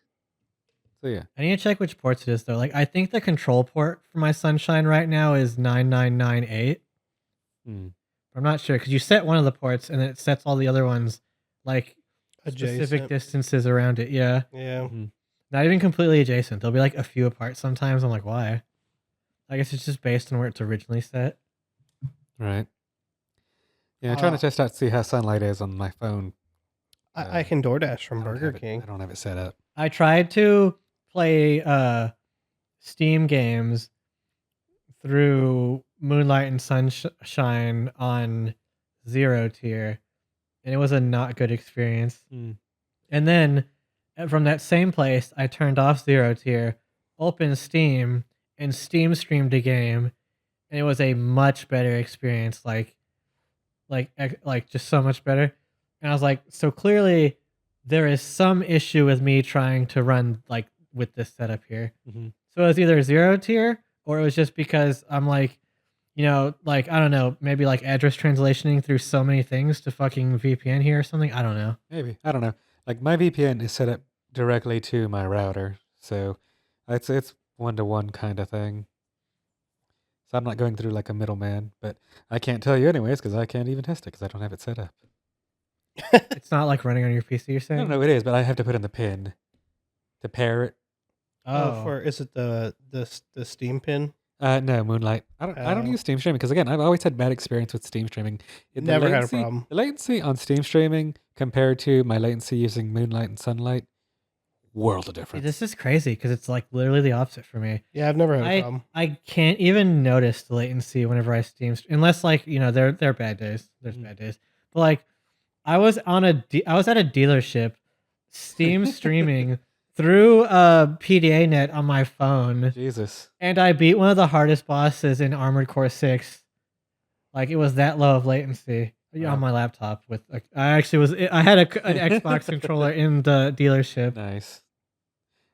So yeah. I need to check which ports it is though. Like, I think the control port for my Sunshine right now is 9998. Hmm. I'm not sure because you set one of the ports and then it sets all the other ones like specific Adjacent. distances around it. Yeah, Yeah. Mhm. not even completely adjacent. They'll be like a few apart sometimes. I'm like, why? I guess it's just based on where it's originally set. Right. Yeah, I'm trying to Uh, test out to see how sunlight is on my phone. I can DoorDash from I don't Burger have it- King. I don't have it set up. I tried to play Steam games through Moonlight and Sunshine on 0 tier, and it was a not good experience. Hmm. And then from that same place, I turned off 0 tier, opened Steam, and Steam streamed a game, and it was a much better experience. Like just so much better. And I was like, so clearly there is some issue with me trying to run like with this setup here. Mhm. So it was either 0 tier or it was just because I'm like, you know, like, I don't know, maybe like address translationing through so many things to fucking VPN here or something. I don't know. Maybe. I don't know. Like my VPN is set up directly to my router, so it's 1-to-1 kind of thing. So I'm not going through like a middleman, but I can't tell you anyways because I can't even test it because I don't have it set up. It's not like running on your PC, you're saying? No, it is, but I have to put in the pin to pair it. For is it the Steam pin? No, Moonlight. I don't Oh. use Steam streaming because again, I've always had bad experience with Steam streaming. Never had a problem. The latency on Steam streaming compared to my latency using Moonlight and Sunlight, world of See, difference. this is crazy because it's like literally the opposite for me. Yeah, I've never had a problem. I can't even notice the latency whenever I unless like, you know, there are bad days. There's Mhm. bad days. But like I was at a dealership Steam streaming through a PDA net on my phone, Jesus. and I beat one of the hardest bosses in Armored Core 6. Like, it was that low of latency Wow. on my laptop with I had an Xbox controller in the dealership. Nice.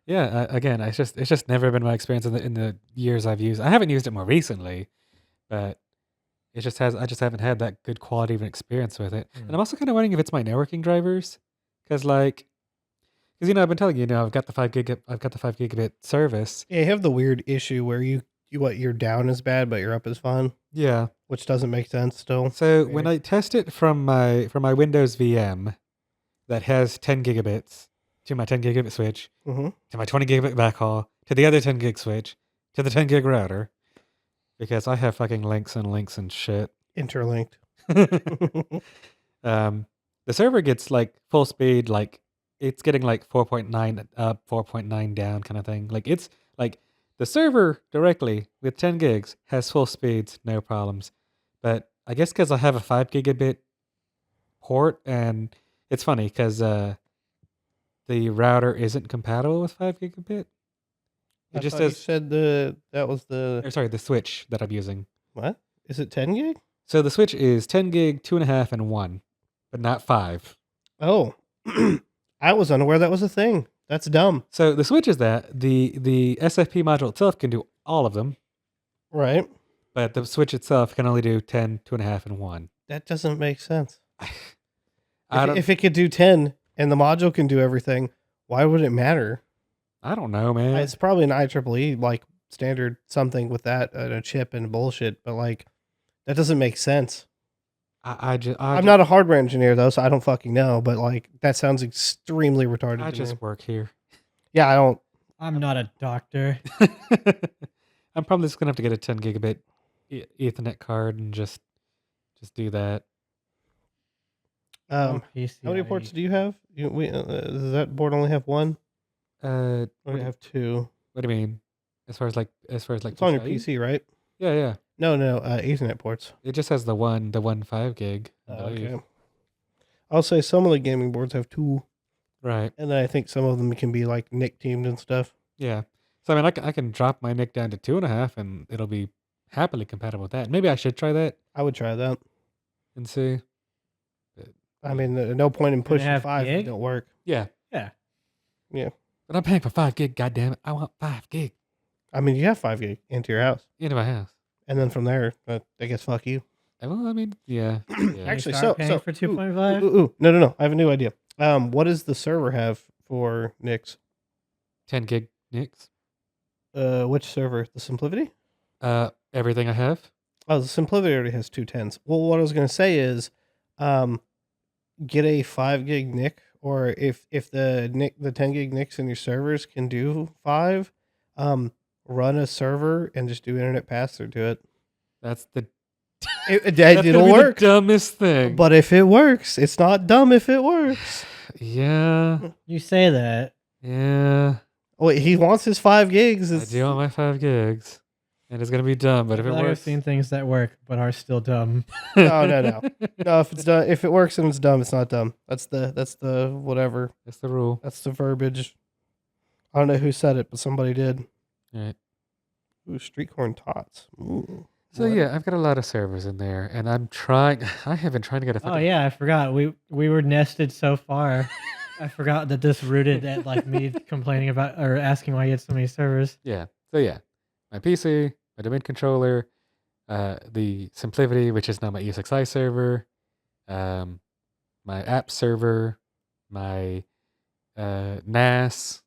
Yeah, again, it's just never been my experience in the years I've used. I haven't used it more recently, but I just haven't had that good quality of an experience with it. And I'm also kind of wondering if it's my networking drivers, because you know I've been telling you, I've got the 5 gigabit service. Yeah, you have the weird issue where your down is bad, but your up is fine, Yeah. which doesn't make sense still. So when I test it from my Windows VM that has 10 gigabits to my 10 gigabit switch, Mm-hmm. to my 20 gigabit backhaul, to the other 10 gig switch, to the 10 gig router, because I have fucking links and shit. Interlinked. The server gets like full speed, like it's getting like 4.9 up, 4.9 down kind of thing. Like it's like the server directly with 10 gigs has full speeds, no problems. But I guess because I have a 5 gigabit port, and it's funny because the router isn't compatible with 5 gigabit. I It just thought you says, said that was the or sorry, the switch that I'm using. what? Is it 10 gig? So the switch is 10 gig, 2.5, and 1, but not 5. Oh, I was unaware that was a thing. That's dumb. So the switch is that the SFP module itself can do all of them, Right? but the switch itself can only do 10, 2.5, and 1. That doesn't make sense. I don't, If it could do 10 and the module can do everything, why would it matter? I don't know, man. It's probably an IEEE like standard something with that and a chip and bullshit, but like that doesn't make sense. I'm not a hardware engineer though, so I don't fucking know. But like that sounds extremely retarded. I to just me. work here. Yeah, I don't. I'm not a doctor. I'm probably just gonna have to get a 10 gigabit Ethernet card and just do that. How many ports do you have? Does that board only have one? Or do you have two? What do you mean? As far as like It's on your PC, right? Yeah. No, Ethernet ports. It just has the one 5 gig. I believe. Okay. I'll say some of the gaming boards have two, Right. and then I think some of them can be like NIC teamed and stuff. Yeah. So I mean, I can drop my NIC down to 2.5, and it'll be happily compatible with that. Maybe I should try that I would try that. and see. I mean, no point in pushing have 5 if it gig? don't work. Yeah. Yeah. Yeah. But I'm paying for 5 gig. Goddamn it! I want 5 gig I mean, you have 5 gig into your house, into my house. and then from there, I guess fuck you. Well, I mean, yeah. Yeah. Actually, start paying for ooh, 2.5? no. I have a new idea. What does the server have for NICs? 10 gig NICs. Which server? The Simplicity? Everything I have. Oh, the Simplicity already has 210s. Well, what I was gonna say is, get a 5 gig NIC, or if the 10 gig NICs in your servers can do 5, run a server and just do internet pass through to it. That's the It'll gonna be work. the dumbest thing. But if it works, it's not dumb if it works. Yeah. You say that. Yeah. Wait, he wants his 5 gigs. I do want my 5 gigs. And it's gonna be dumb, but if it I've works. seen things that work but are still dumb. No. No, if it's done, if it works and it's dumb, it's not dumb. That's the whatever. That's the rule. That's the verbiage. I don't know who said it, but somebody did. Right. Ooh, street corn tots. Ooh. So yeah, I've got a lot of servers in there, and I have been trying to get a Oh yeah, I forgot. We were nested so far. I forgot that this rooted at like me complaining about or asking why you had so many servers. Yeah. So yeah, my PC, my domain controller, the Simplicity, which is now my ESXi server, my app server, my NAS.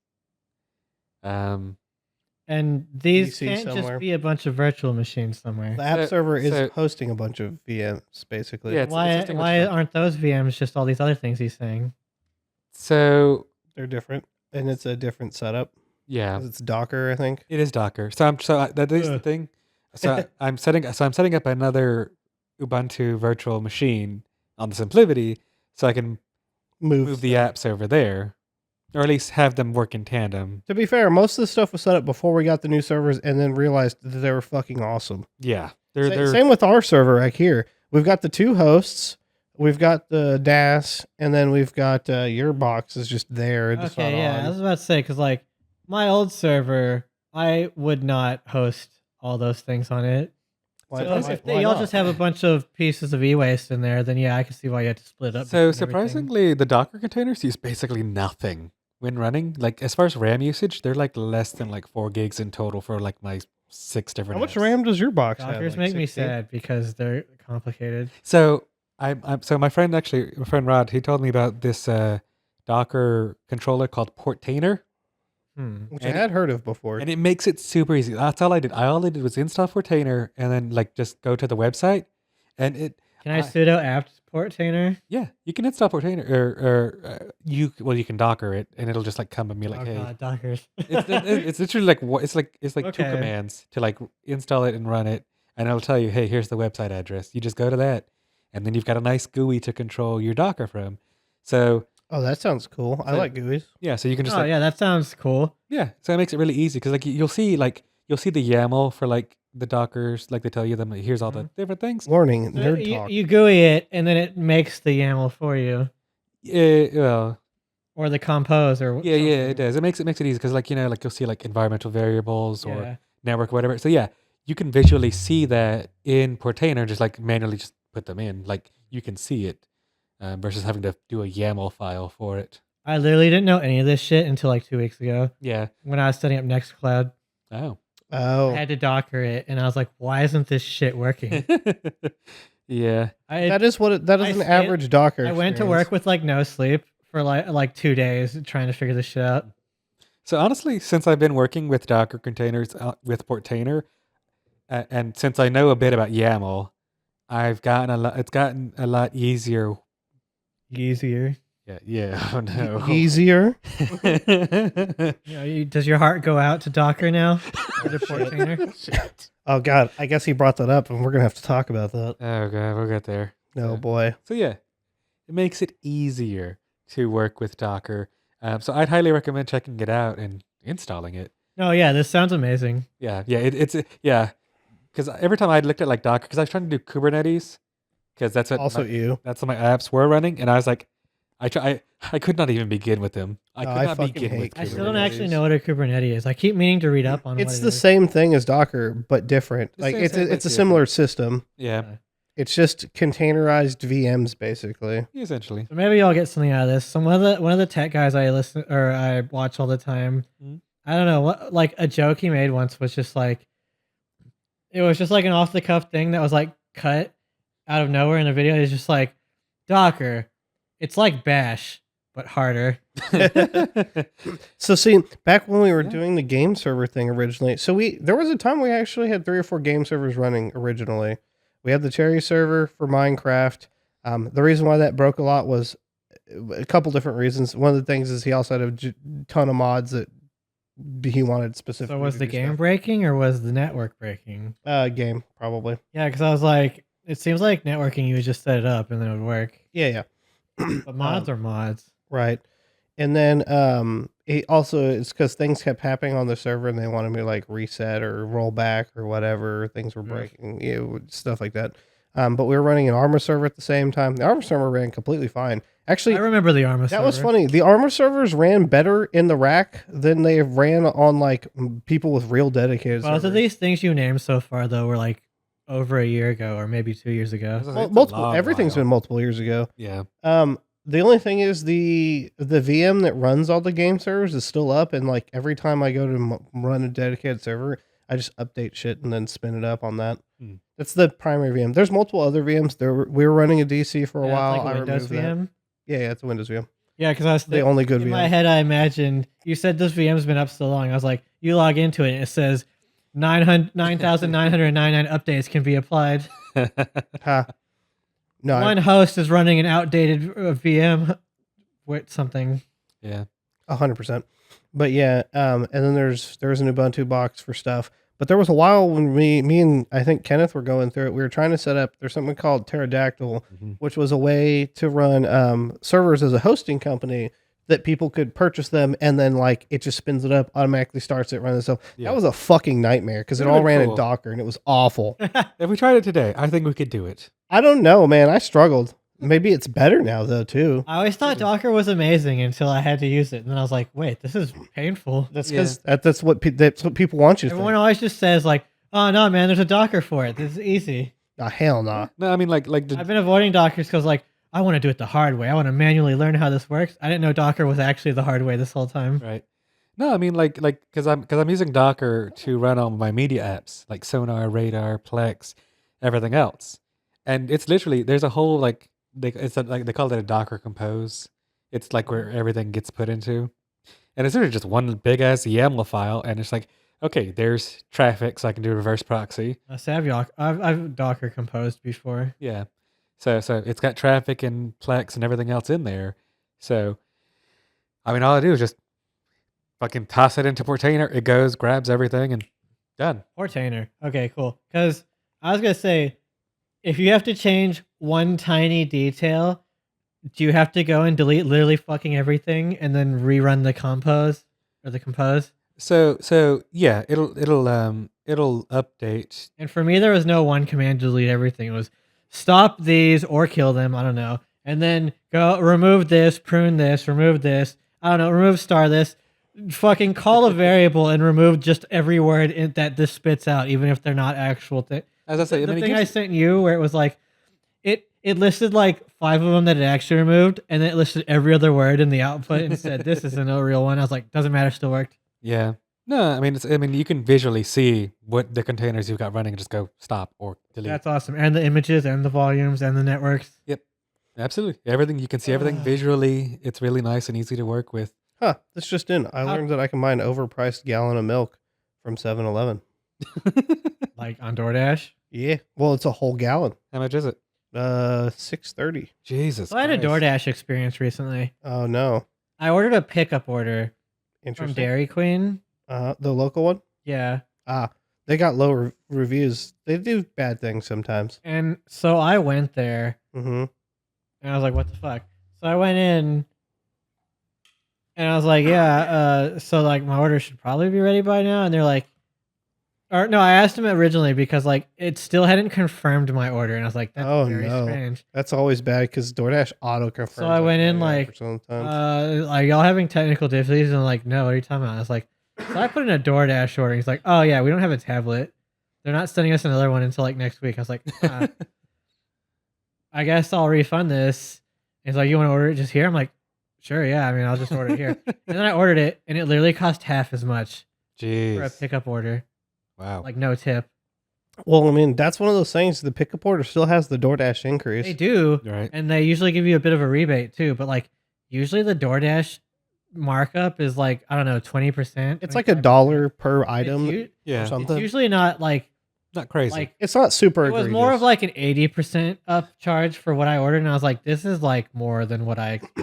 And these PC can't somewhere. just be a bunch of virtual machines somewhere. The app So- server is so- hosting a bunch of VMs, basically. Yeah, it's Why hosting a bunch why of- aren't those VMs just all these other things he's saying? So They're different, and it's a different setup. yeah, 'Cause it's Docker, I think. it is Docker. That is the Ugh. thing. I'm setting up another Ubuntu virtual machine on the Simplicity so I can move the stuff. apps over there, or at least have them work in tandem. To be fair, most of the stuff was set up before we got the new servers, and then realized that they were fucking awesome. Yeah, they're Same with our server right here. We've got the 2 hosts, we've got the DAS, and then we've got your box is just there. It's Okay, not yeah, on. I was about to say because like my old server, I would not host all those things on it. Why- So why- if why y'all not? just have a bunch of pieces of e-waste in there, then yeah, I can see why you have to split it up. So between everything. surprisingly, the Docker containers use basically nothing when running. Like as far as RAM usage, they're like less than like 4 gigs in total for like my 6 different. How much apps. RAM does your box have? Dockers Like make me 16? sad because they're complicated. So so my friend Rod, he told me about this Docker controller called Portainer, Which I And had heard of before. and it makes it super easy. That's all I did. All I did was install Portainer and then like just go to the website, and it. Can I sudo apt portainer? Yeah, you can install Portainer, or you can Docker it, and it'll just like come and be like, Oh hey. god, Dockers. It's literally like it's like 2 Okay. commands to like install it and run it, and it'll tell you, hey, here's the website address. You just go to that, and then you've got a nice GUI to control your Docker from. So Oh, that sounds cool. I So- like GUIs. yeah, so you can just Oh like yeah, that sounds cool. yeah, so it makes it really easy because you'll see the YAML for like the Dockers, like they tell you them. Here's all the different things. Warning, So nerd talk. you GUI it, and then it makes the YAML for you, Well, or the compose, or yeah, it does. It makes it easy because like you'll see like environmental variables or Yeah. network, whatever. So yeah, you can visually see that in Portainer, just like manually just put them in. Like you can see it versus having to do a YAML file for it. I literally didn't know any of this shit until like 2 weeks ago Yeah. when I was setting up Nextcloud. Oh. I Oh, had to Docker it, and I was like, "Why isn't this shit working?" Yeah. that is an I average Docker. I went to experience. work with like no sleep for like 2 days trying to figure this shit out. So honestly, since I've been working with Docker containers with Portainer, and since I know a bit about YAML, It's gotten a lot easier. Easier. Yeah. Oh no. Easier. Does your heart go out to Docker now? Or to Portainer? Oh God, I guess he brought that up, and we're gonna have to talk about that. Oh god, we'll get there. No So- boy. So yeah, it makes it easier to work with Docker. So I'd highly recommend checking it out and installing it. Oh yeah, this sounds amazing. Yeah, yeah. Because every time I looked at like Docker, because I was trying to do Kubernetes, because that's what Also, that's what my apps were running, and I was like, I could not even begin with them. I No, could I not fucking begin with hate I still don't Kubernetes. actually know what a Kubernetes is. I keep meaning to read up on it's what it the is. same thing as Docker, but different. The Like same it's thing, but a similar system. Yeah, It's just containerized VMs, basically. essentially. So maybe y'all get something out of this. One of the tech guys I watch all the time. Mhm. I don't know what, like a joke he made once was just like, it was just like an off the cuff thing that was like cut out of nowhere in the video. He's just like, Docker, it's like Bash but harder. So see, back when we were Yeah. doing the game server thing originally, there was a time we actually had 3 or 4 game servers running originally. We had the Cherry server for Minecraft. The reason why that broke a lot was a couple different reasons. One of the things is he also had a ton of mods that he wanted specifically. So was to the do game stuff. breaking or was the network breaking? Game probably. Yeah, because I was like, it seems like networking, you would just set it up and then it would work. Yeah. But mods are mods. Right. And then it's because things kept happening on the server and they wanted me to like reset or roll back or whatever. Things were breaking, stuff like that. But we were running an Armor server at the same time. The Armor server ran completely fine. Actually, I remember the Armor server. that was funny. The Armor servers ran better in the rack than they ran on like people with real dedicated Both of servers. these things you named so far, though, were like over a year ago or maybe 2 years ago. It's a Multiple. long Everything's while. been multiple years ago. Yeah. The only thing is the VM that runs all the game servers is still up, and like every time I go to run a dedicated server, I just update shit and then spin it up on that. Hmm. That's the primary VM. There's multiple other VMs. We were running a DC for a Yeah, it's while. like a I Windows removed that. VM. Yeah, it's a Windows VM. Yeah, because I was The only good in VM. my head, I imagined you said this VM's been up so long. I was like, you log into it and it says 9,999 updates can be applied. Ha. No, One host is running an outdated VM with something. Yeah. 100%. But yeah, and then there's an Ubuntu box for stuff. But there was a while when me and I think Kenneth were going through it. We were trying to set up. There's something called Pterodactyl, Mhm. which was a way to run servers as a hosting company that people could purchase them, and then like it just spins it up, automatically starts it, running itself. Yeah. That was a fucking nightmare because it Would've all been ran in cool. Docker and it was awful. If we tried it today, I think we could do it. I don't know, man. I struggled. Maybe it's better now though too. I always thought Docker was amazing until I had to use it. And then I was like, wait, this is painful. That's because that's what people want you to Everyone think. always just says, like, oh, no, man, there's a Docker for it. This is easy. Nah, hell nah. No, I mean like I've been avoiding Dockers because, like, I want to do it the hard way. I want to manually learn how this works. I didn't know Docker was actually the hard way this whole time. right. No, I mean like because I'm using Docker to run all my media apps like Sonar, Radar, Plex, everything else, and it's literally there's a whole like they call it a Docker compose. It's like where everything gets put into, and it's literally just one big ass YAML file, and it's like okay, there's traffic, so I can do reverse proxy. I've Docker composed before. Yeah, so it's got traffic and Plex and everything else in there. So, I mean, all I do is just fucking toss it into Portainer. It goes, grabs everything, and done. Portainer. Okay, cool. Because I was gonna say, if you have to change one tiny detail, do you have to go and delete literally fucking everything and then rerun the compose or the compose? So yeah, it'll update. And for me, there was no one command to delete everything. It was stop these or kill them. I don't know. And then go remove this, prune this, remove this. I don't know. Remove star this. Fucking call a variable and remove just every word that this spits out, even if they're not actual thing. As I say, The I mean, thing I sent you where it was like, it listed like 5 of them that it actually removed, and then it listed every other word in the output and said this isn't a real one. I was like, doesn't matter, still worked. yeah. No, I mean, I mean, you can visually see what the containers you've got running and just go stop or delete. That's awesome. And the images and the volumes and the networks. Yep. Absolutely. Everything. You can see everything visually. It's really nice and easy to work with. Huh, this just in. I learned that I can buy an overpriced gallon of milk from 7-Eleven. Like on DoorDash. Yeah. Well, it's a whole gallon. How much is it? $6.30. Jesus So I had a Christ. DoorDash experience recently. Oh no. I ordered a pickup order from Interesting. Dairy Queen. The local one? Yeah. They got low reviews. They do bad things sometimes. And so I went there Mm-hmm. and I was like, what the fuck? So I went in and I was like, yeah, so like my order should probably be ready by now. And they're like, or no, I asked them originally because like it still hadn't confirmed my order. And I was like, that's Oh, very no. strange. That's always bad because DoorDash auto confirms. So I went in like, 99% of the time. are y'all having technical difficulties? And I'm like, no, what are you talking about? I was like, so I put in a DoorDash order. He's like, oh yeah, we don't have a tablet. They're not sending us another one until like next week. I was like, I guess I'll refund this. He's like, you want to order it just here? I'm like, sure, yeah. I mean, I'll just order it here. And then I ordered it, and it literally cost half as much for a Jeez. pickup order, Wow. like no tip. Well, I mean, that's one of those things. The pickup order still has the DoorDash increase. They do, Right. and they usually give you a bit of a rebate too. But like, usually the DoorDash markup is like, I don't know, 20%. It's like $1 per item It's, Yeah. or it's something. usually not like Not crazy. like It's not super it was egregious. more of like an 80% upcharge for what I ordered, and I was like, this is like more than what I expect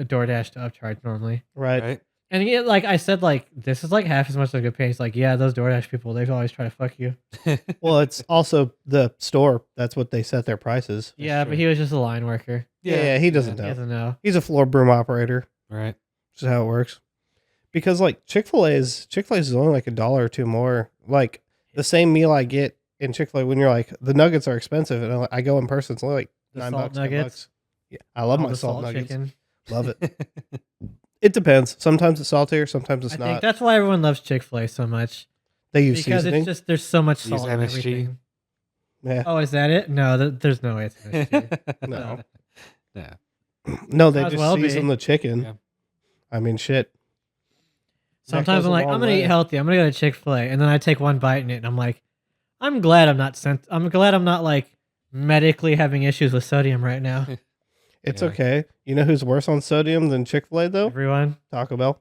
DoorDash to upcharge normally. right. right. And yet, like I said, like this is like half as much as I could pay. He's like, yeah, those DoorDash people, they always try to fuck you. Well, it's also the store. That's what they set their prices. Yeah, true. but he was just a line worker. Yeah, he doesn't He know. doesn't know. He's a floor broom operator. Right. Just how it works. Because like Chick-fil-A is only like $1 or $2 more. Like the same meal I get in Chick-fil-A when you're like the nuggets are expensive, and I go in person, it's only like The $9, salt $10. nuggets. Yeah, I love All my the salt nuggets. chicken. Love it. It depends. Sometimes it's saltier, sometimes it's I not. think that's why everyone loves Chick-fil-A so much, They use because seasoning. it's just there's so much Use salt in MSG. everything. Yeah. Oh, is that it? No, there's no way it's MSG. No. Yeah. No, they Might as just well be. season the chicken. Yeah. I mean, shit. Sometimes goes I'm a like, long I'm gonna way. eat healthy. I'm gonna go to Chick-fil-A, and then I take one bite in it, and I'm like, I'm glad I'm not like medically having issues with sodium right now. It's Yeah. okay. You know who's worse on sodium than Chick-fil-A though? Everyone, Taco Bell.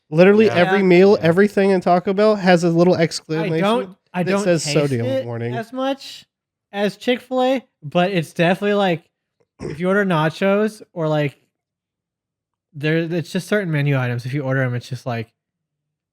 Literally Yeah. every meal, Yeah. everything in Taco Bell has a little exclamation. I that don't says taste sodium it warning. as much as Chick-fil-A, but it's definitely like if you order nachos or like it's just certain menu items. If you order them, it's just like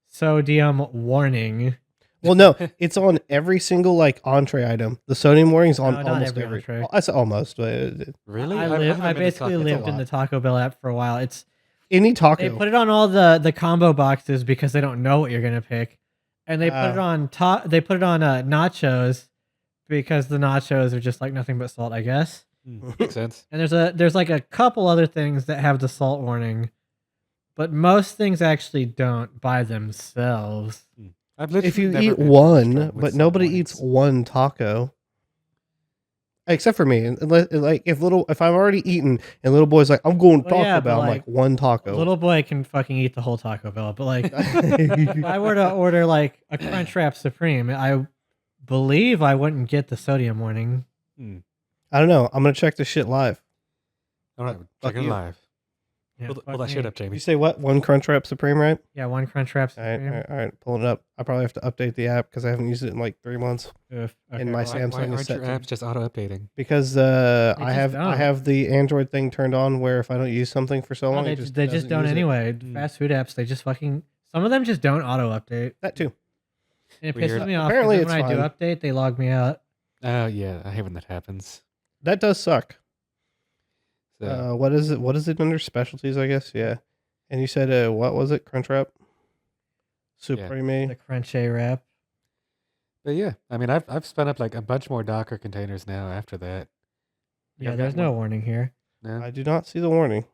sodium warning. Well, no, it's on every single like entree item. The sodium warning's on No, not almost every every. entree. I said almost, but Really? I haven't been to basically Taco lived Bell. in the Taco Bell app for a while. It's any taco. they put it on all the combo boxes because they don't know what you're gonna pick, and they put it on They put it on nachos because the nachos are just like nothing but salt, I guess. Makes sense. And there's like a couple other things that have the salt warning, but most things actually don't by themselves. I've literally If you never eat been to a one, restaurant with but salt nobody warnings. eats one taco, except for me. Like if I've already eaten and little boy's like, I'm going Well, Taco yeah, but, Bell, I'm like, like one taco. Little boy can fucking eat the whole Taco Bell, but like if I were to order like a Crunchwrap Supreme, I believe I wouldn't get the sodium warning. I don't know. I'm gonna check this shit live. All right, Fuck check it you. live. Yeah, Pull fuck that shit me. up, Jamie. You say what? One Crunchwrap Supreme, right? Yeah, one Crunchwrap All right, Supreme. all right, pulling it up. I probably have to update the app because I haven't used it in like 3 months Oof, okay. in my Why Samsung is aren't set your to- apps just auto-updating? because just I have don't. the Android thing turned on where if I don't use something for so No, long, they it just doesn't don't use it. anyway. Fast food apps, they just fucking some of them just don't auto update. That too. And it Weird. pisses me off Apparently because when it's I do fine. update, they log me out. Oh yeah, I hate when that happens. That does suck. So What is it? What is it under specialties? I guess. Yeah. And you said what was it? Crunchwrap. Supreme. The Crunchy wrap. but yeah, I mean I've spun up like a bunch more Docker containers now after that. Yeah, I've there's got no more. warning here. No? I do not see the warning.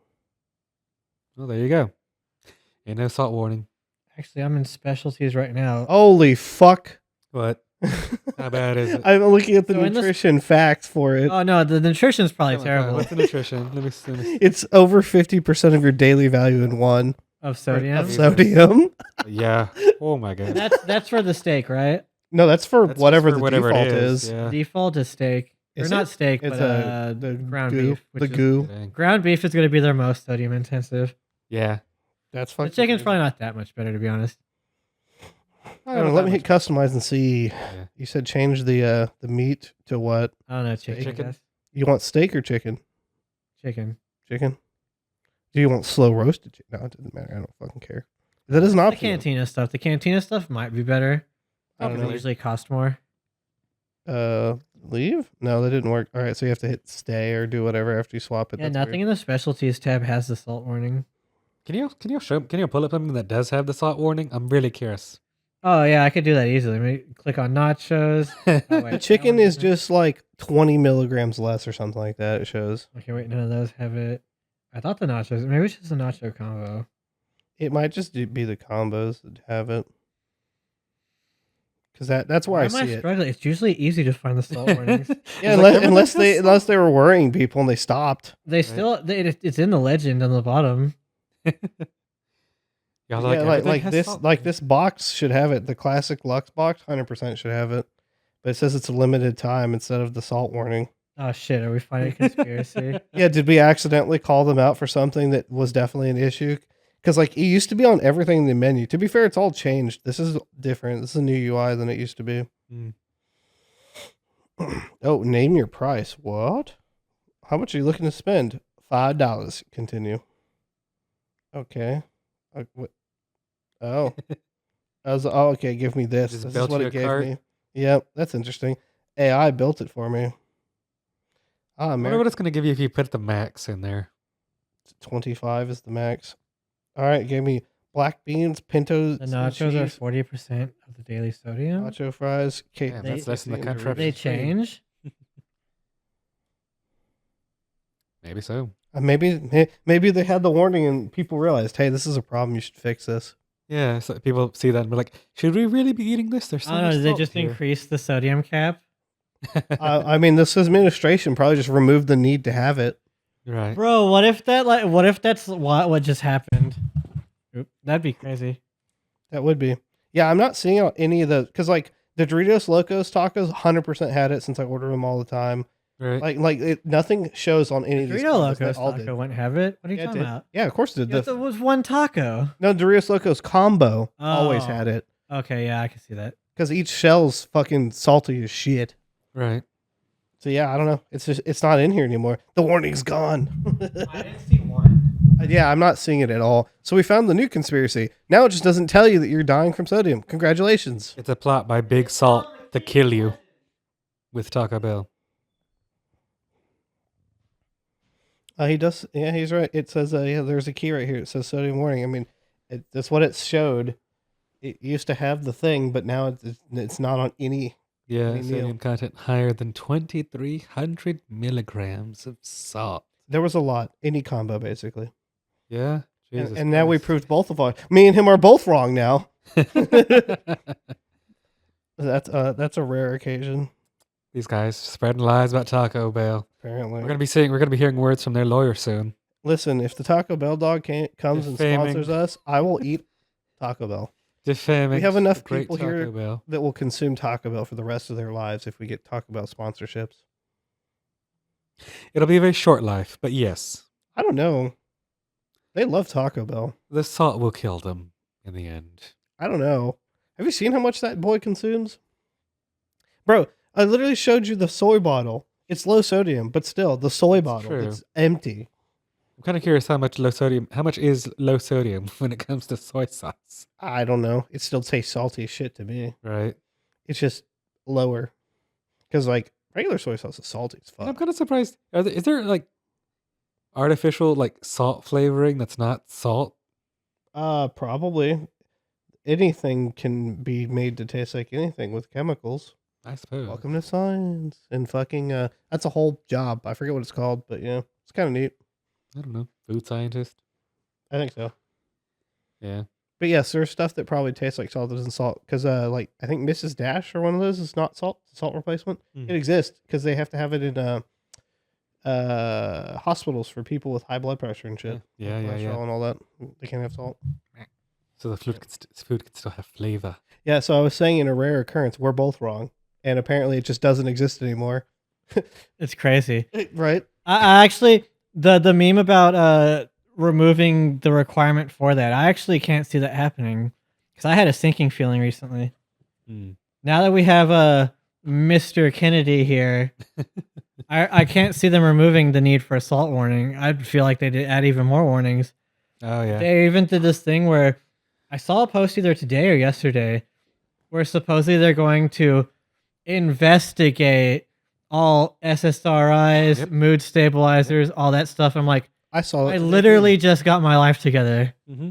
Well, there you go. Ain't no salt warning. Actually, I'm in specialties right now. Holy fuck! What? How bad is it? I'm looking at the So in this- nutrition facts for it. Oh no, the nutrition's probably Come on, come on. terrible. What's the nutrition? Let me see. It's over 50% of your daily value in one Of sodium. of sodium. Yeah. Oh my god. That's for the steak, right? No, that's for That's whatever just for the default is. Yeah. Default is steak. Is or not it? steak, It's but the ground goo. beef. which The is- goo. Dang. Ground beef is going to be their most sodium intensive. Yeah. That's The fucking. chicken's crazy. probably not that much better, to be honest. I don't know, let me hit customize and see. Yeah. You said change the meat to what? I don't know, chicken. Chicken? I guess. You want steak or chicken? Chicken. Chicken. Do you want slow roasted chicken? No, it doesn't matter. I don't fucking care. That is an The option. cantina stuff. The cantina stuff might be better. I don't They know. usually cost more. Leave? No, that didn't work. All right, so you have to hit stay or do whatever after you swap it. Yeah, That's nothing in the specialties tab has the salt warning. Can you pull up something that does have the salt warning? I'm really curious. Oh yeah, I could do that easily. Let me click on nachos. Oh, wait, The that chicken one is doesn't- just like 20 milligrams less or something like that. It shows. Okay, wait, none of those have it. I thought the nachos. Maybe it's just a nacho combo. It might just be the combos that have it. Because that's where Why I am I see it. struggling? It's usually easy to find the salt warnings. Yeah, It's like, unless everything has unless salt. they were worrying people and they stopped. It's in the legend on the bottom. Y'all Yeah, everything like has this salt like warning. this box should have it. The classic Lux box 100% should have it. But it says it's a limited time instead of the salt warning. Oh shit, are we finding a conspiracy? Yeah, did we accidentally call them out for something that was definitely an issue? Because like it used to be on everything in the menu. To be fair, it's all changed. This is different. This is a new UI than it used to be. Mm. Oh, name your price. What? How much are you looking to spend? $5. Continue. Okay. What? Oh. Okay. Give me this. Just This is built what you it a gave cart? me. Yep, that's interesting. AI built it for me. I wonder what it's going to give you if you put the max in there. 25 is the max. All right, it gave me black beans, pinto, The nachos are 40% of the daily sodium. nacho fries, cake. Damn, that's less than the country. They change. Maybe so. Maybe they had the warning and people realized, hey, this is a problem. You should fix this. Yeah, so people see that and be like, should we really be eating this? There's so I don't know. much Did they salt just here. increase the sodium cap? I mean, this administration probably just removed the need to have it. Right. Bro, what if that's what just happened? Oop, that'd be crazy. That would be. Yeah, I'm not seeing any of the because like the Doritos Locos tacos 100% had it since I order them all the time. Right. Nothing shows on any of these. Dorito combos. They Locos all taco did. wouldn't have it. What are you Yeah, it talking did. about? Yeah, of course it did. Yeah, it was one taco. No, Doritos Locos combo always Oh. had it Okay, yeah, I can see that. because each shell's fucking salty as shit. Right. So yeah, I don't know. It's not in here anymore. The warning's gone. I didn't see one. Yeah, I'm not seeing it at all. So we found the new conspiracy. Now it just doesn't tell you that you're dying from sodium. Congratulations. It's a plot by Big Salt to kill you with Taco Bell. He does. Yeah, he's right. It says, yeah, there's a key right here. It says sodium warning. I mean, that's what it showed. It used to have the thing, but now it's not on any. Yeah, Any meal. sodium content higher than 2,300 milligrams of salt. There was a lot. Any combo, basically. Yeah. Jesus And now we Christ. proved both of us. Me and him are both wrong now. That's a rare occasion, These guys spreading lies about Taco Bell. apparently. We're gonna be hearing words from their lawyer soon. Listen, if the Taco Bell dog comes and Defaming. sponsors us, I will eat Taco Bell. Defaming. We have enough the great people Taco here Bell. that will consume Taco Bell for the rest of their lives if we get Taco Bell sponsorships. It'll be a very short life, but yes, I don't know. They love Taco Bell. the salt will kill them in the end. I don't know. Have you seen how much that boy consumes? Bro, I literally showed you the soy bottle. It's low sodium, but still, the soy bottle, true. it's empty. I'm kind of curious how much is low sodium when it comes to soy sauce, I don't know. It still tastes salty as shit to me. right? It's just lower. Because, like, regular soy sauce is salty as And I'm fuck. kind of surprised. Is there like artificial like salt flavoring that's not salt? Probably. Anything can be made to taste like anything with chemicals. I suppose. Welcome to science. And fucking, that's a whole job. I forget what it's called, but yeah, it's kind of neat. I don't know. Food scientist. I think so. Yeah. But yes, there's stuff that probably tastes like salt that isn't salt. Because, like, I think Mrs. Dash or one of those is not salt. Salt replacement. Mm. It exists because they have to have it in hospitals for people with high blood pressure and shit. Yeah. Cholesterol and all that. They can't have salt. So the food can still have flavor. Yeah, so I was saying in a rare occurrence, we're both wrong. And apparently it just doesn't exist anymore. It's crazy. Right? I actually the meme about removing the requirement for that. I actually can't see that happening because I had a sinking feeling recently. Mm. Now that we have Mr. Kennedy here, I can't see them removing the need for a salt warning. I'd feel like they'd add even more warnings. Oh yeah. They even did this thing where I saw a post either today or yesterday where supposedly they're going to investigate all SSRIs, Yep. mood stabilizers, all that stuff. I'm like, I saw it. I today, literally just got my life together. Mm-hmm.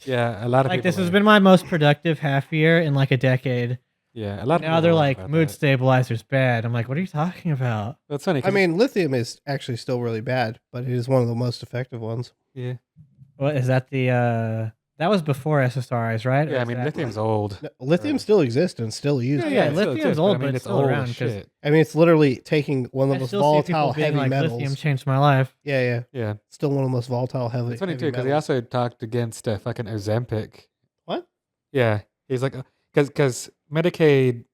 Yeah, a lot of Like, people. this has been my most productive half year in like a decade. Yeah, a lot of Now people they're laugh like, about mood that. stabilizers bad. I'm like, what are you talking about? Well, it's funny. I mean, lithium is actually still really bad, but it is one of the most effective ones. yeah, What is that? That was before SSRIs, right? Or yeah. I is mean, that- lithium's old. No, lithium Right. still exists and still used. Yeah, yeah, it still lithium's exists, old, I mean, but it's still old around, as 'cause shit. I mean, it's literally taking one of I the most still see people volatile being heavy like, metals. lithium changed my life. Yeah. Yeah, Still one of the most volatile heavy. it's funny heavy too because he metals. also talked against fucking Ozempic. What? Yeah, he's like, because Medicaid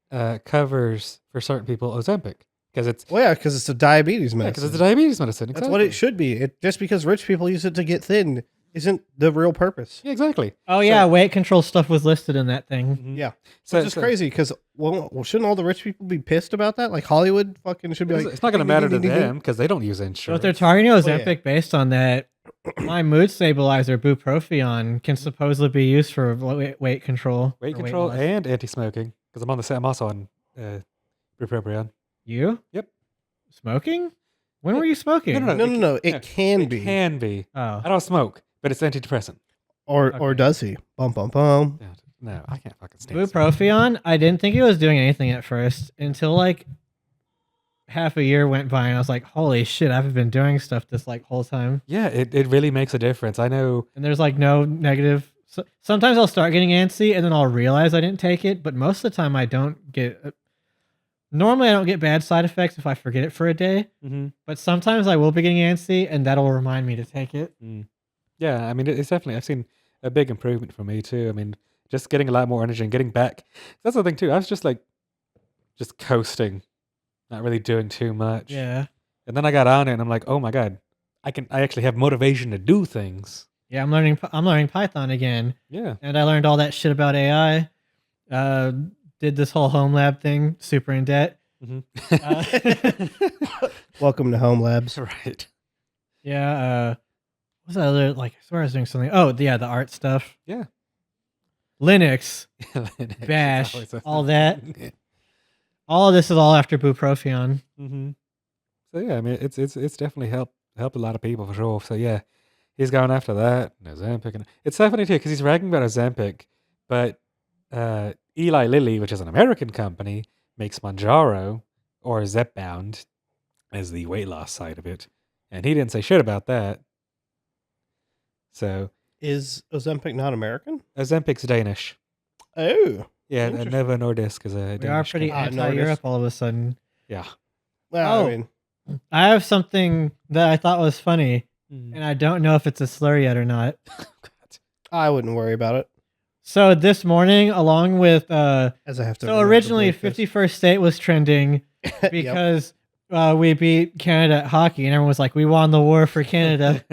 covers for certain people Ozempic because it's Well, yeah, because it's a diabetes medicine. because it's a diabetes medicine. That's Exactly. what it should be. It just because rich people use it to get thin isn't the real purpose. Yeah, exactly. Oh yeah, weight control stuff was listed in that thing. Mhm. Yeah. So Which is crazy because well, shouldn't all the rich people be pissed about that? Like Hollywood fucking should be like, It's not going to ding, matter ding, to ding, ding, them because they don't use So if insurance. they're targeting yeah. Ozempic based on that, my mood stabilizer bupropion can supposedly be used for weight control. weight or control loss. and anti-smoking because I'm also on bupropion. You? Yep. Smoking? When Yeah. were you smoking? No. It no, can It be. can be. Oh. I don't smoke, but it's antidepressant. Or Okay. does he? Bum bum bum. Yeah, no, I can't fucking stand smoking. Bupropion, I didn't think it was doing anything at first until like half a year went by and I was like, holy shit, I haven't been doing stuff this like whole time. Yeah, it really makes a difference. I know. And there's like no negative. So, sometimes I'll start getting antsy and then I'll realize I didn't take it, but most of the time I don't get. Normally I don't get bad side effects if I forget it for a day, Mm-hmm. but sometimes I will be getting antsy and that'll remind me to take it. Yeah, I mean, it's definitely. I've seen a big improvement for me too. I mean, just getting a lot more energy and getting back. That's the thing too. I was just coasting, not really doing too much. Yeah. And then I got on it, and I'm like, oh my god, I actually have motivation to do things. Yeah, I'm learning Python again. Yeah. And I learned all that shit about AI. Did this whole home lab thing, super in debt. Mm-hmm. Welcome to Home Labs. Right. Yeah. What's that other, like, I swear I was doing something. Oh, yeah, the art stuff. Yeah. Linux, Linux is Bash, always a all thing. that. All of this is all after bupropion. Mm-hmm. So yeah, I mean, it's definitely helped a lot of people for sure. So yeah, he's going after that. And Ozempic, and it's so funny too because he's bragging about Ozempic, but Eli Lilly, which is an American company, makes Mounjaro or Zepbound as the weight loss side of it, and he didn't say shit about that. So Is Ozempic not American? Ozempic's Danish. Oh. Yeah, and Interesting. Novo Nordisk is a We are Danish pretty company. anti-Europe all of a sudden. Yeah. Well, Oh. I mean, I have something that I thought was funny, Mm. and I don't know if it's a slur yet or not. I wouldn't worry about it. So this morning, along with As I have to. so remember to originally bleep this. 51st State was trending Yep. because we beat Canada at hockey, and everyone was like, "We won the war for Canada,"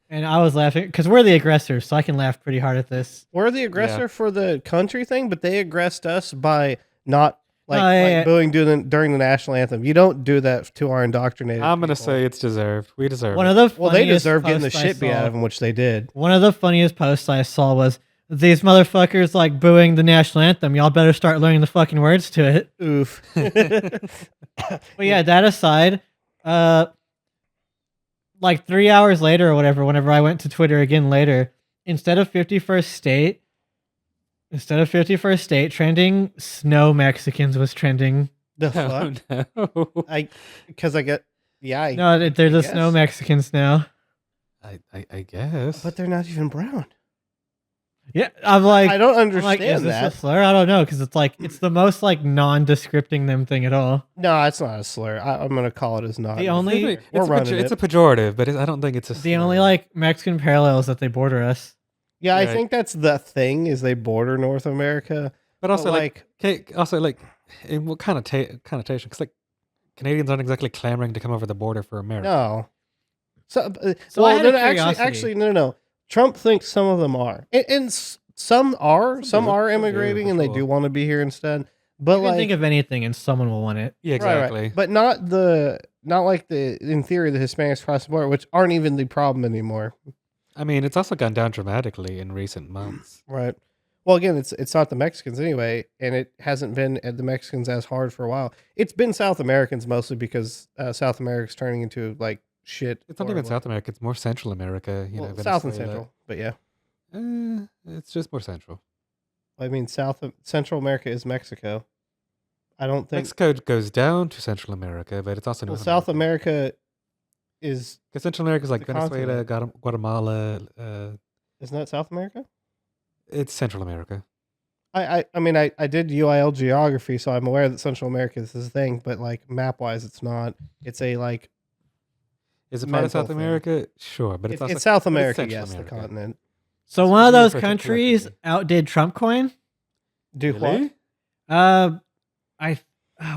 and I was laughing because we're the aggressors, so I can laugh pretty hard at this. We're the aggressor for the country thing, but they aggressed us by not Like, Oh, yeah, like yeah. booing during the national anthem. You don't do that to our indoctrinated. I'm gonna people. say it's deserved. We deserve One it. of the Well, they funniest deserve getting the posts I shit beat out saw- of them, which they did. One of the funniest posts I saw was these motherfuckers like booing the national anthem. Y'all better start learning the fucking words to it. Oof. But yeah, that aside, like 3 hours later or whatever, whenever I went to Twitter again later, instead of 51st state trending, snow Mexicans was trending. The fuck? Oh, no. Because I get, yeah. No, they're the snow guess. Mexicans now. I guess. But they're not even brown. Yeah, I'm like, I don't I'm understand like, is this that. a slur? I don't know, because it's like it's the most like non-descripting them thing at all. No, it's not a slur. I'm gonna call it as not. The only- We're running it's a it. pejorative, but I don't think it's a. The only like Mexican parallel is that they border us. Yeah, I Right. think that's the thing is they border North America. but also but, like, also like, in what kind of connotation? Because like, Canadians aren't exactly clamoring to come over the border for America. no. So, So I well, had no, a no, curiosity. actually, no. Trump thinks some of them are, and some are. Some do. are Some do, immigrating, for and they sure. do want to be here instead. But You can like, think of anything and someone will want it. Yeah, right, exactly. but not like the in theory the Hispanics across the border, which aren't even the problem anymore. I mean, it's also gone down dramatically in recent months. Right. Well, again, it's not the Mexicans anyway, and it hasn't been at the Mexicans as hard for a while. It's been South Americans mostly because South America's turning into like shit. It's not even horrible. South America; it's more Central America. You Well, know, South and Venezuela. Central, but yeah, It's just more central. I mean Central America is Mexico. I don't think Mexico goes down to Central America, but it's also well, North South America is Because Central America is like the Venezuela, Guatemala. isn't that South America? It's Central America. I mean I did UIL geography, so I'm aware that Central America is this thing, but like map wise, it's not. It's a like Is it part of Mental South thing. America? Sure, but it's also South but it's America, Central yes, the America. continent. So That's one what of we those refer to countries collectively. outdid Trump coin. Do what? Really?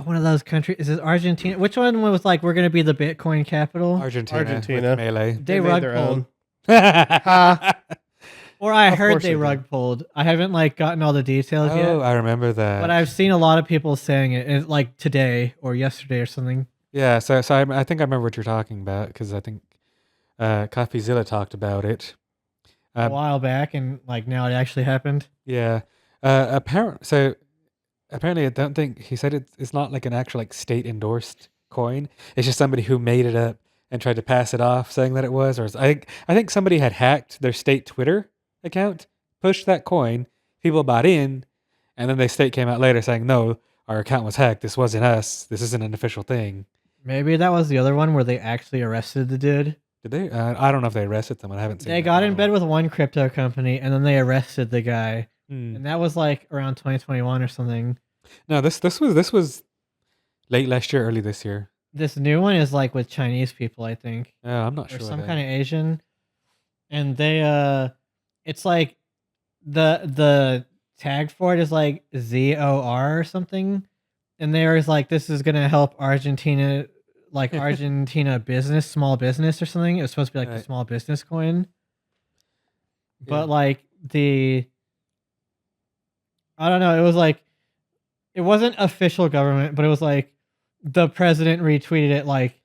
One of those countries is it Argentina? Which one was like we're gonna be the Bitcoin capital? Argentina. With Melee. They made rug their pulled, own. or I Of heard course they they rug pulled. I haven't like gotten all the details Oh, yet, I remember that. but I've seen a lot of people saying it like today or yesterday or something. Yeah, so I think I remember what you're talking about because I think CoffeeZilla talked about it. A while back, and like now it actually happened. Yeah. Apparently, I don't think he said it's not like an actual like state endorsed coin. It's just somebody who made it up and tried to pass it off, saying that it was. Or I think somebody had hacked their state Twitter account, pushed that coin, people bought in, and then the state came out later saying, "No, our account was hacked. This wasn't us. This isn't an official thing." Maybe that was the other one where they actually arrested the dude. Did they? I don't know if they arrested someone. I haven't seen. They that got in one. bed with one crypto company, and then they arrested the guy, Hmm. and that was like around 2021 or something. No, this was late last year, early this year. This new one is like with Chinese people, I think, I'm not or sure. some then. kind of Asian, and they it's like the tag for it is like ZOR or something, and there's like this is gonna help Argentina, like Argentina business, small business or something. It was supposed to be like the Right. small business coin, but Yeah. like I don't know. It was like it wasn't official government, but it was like the president retweeted it like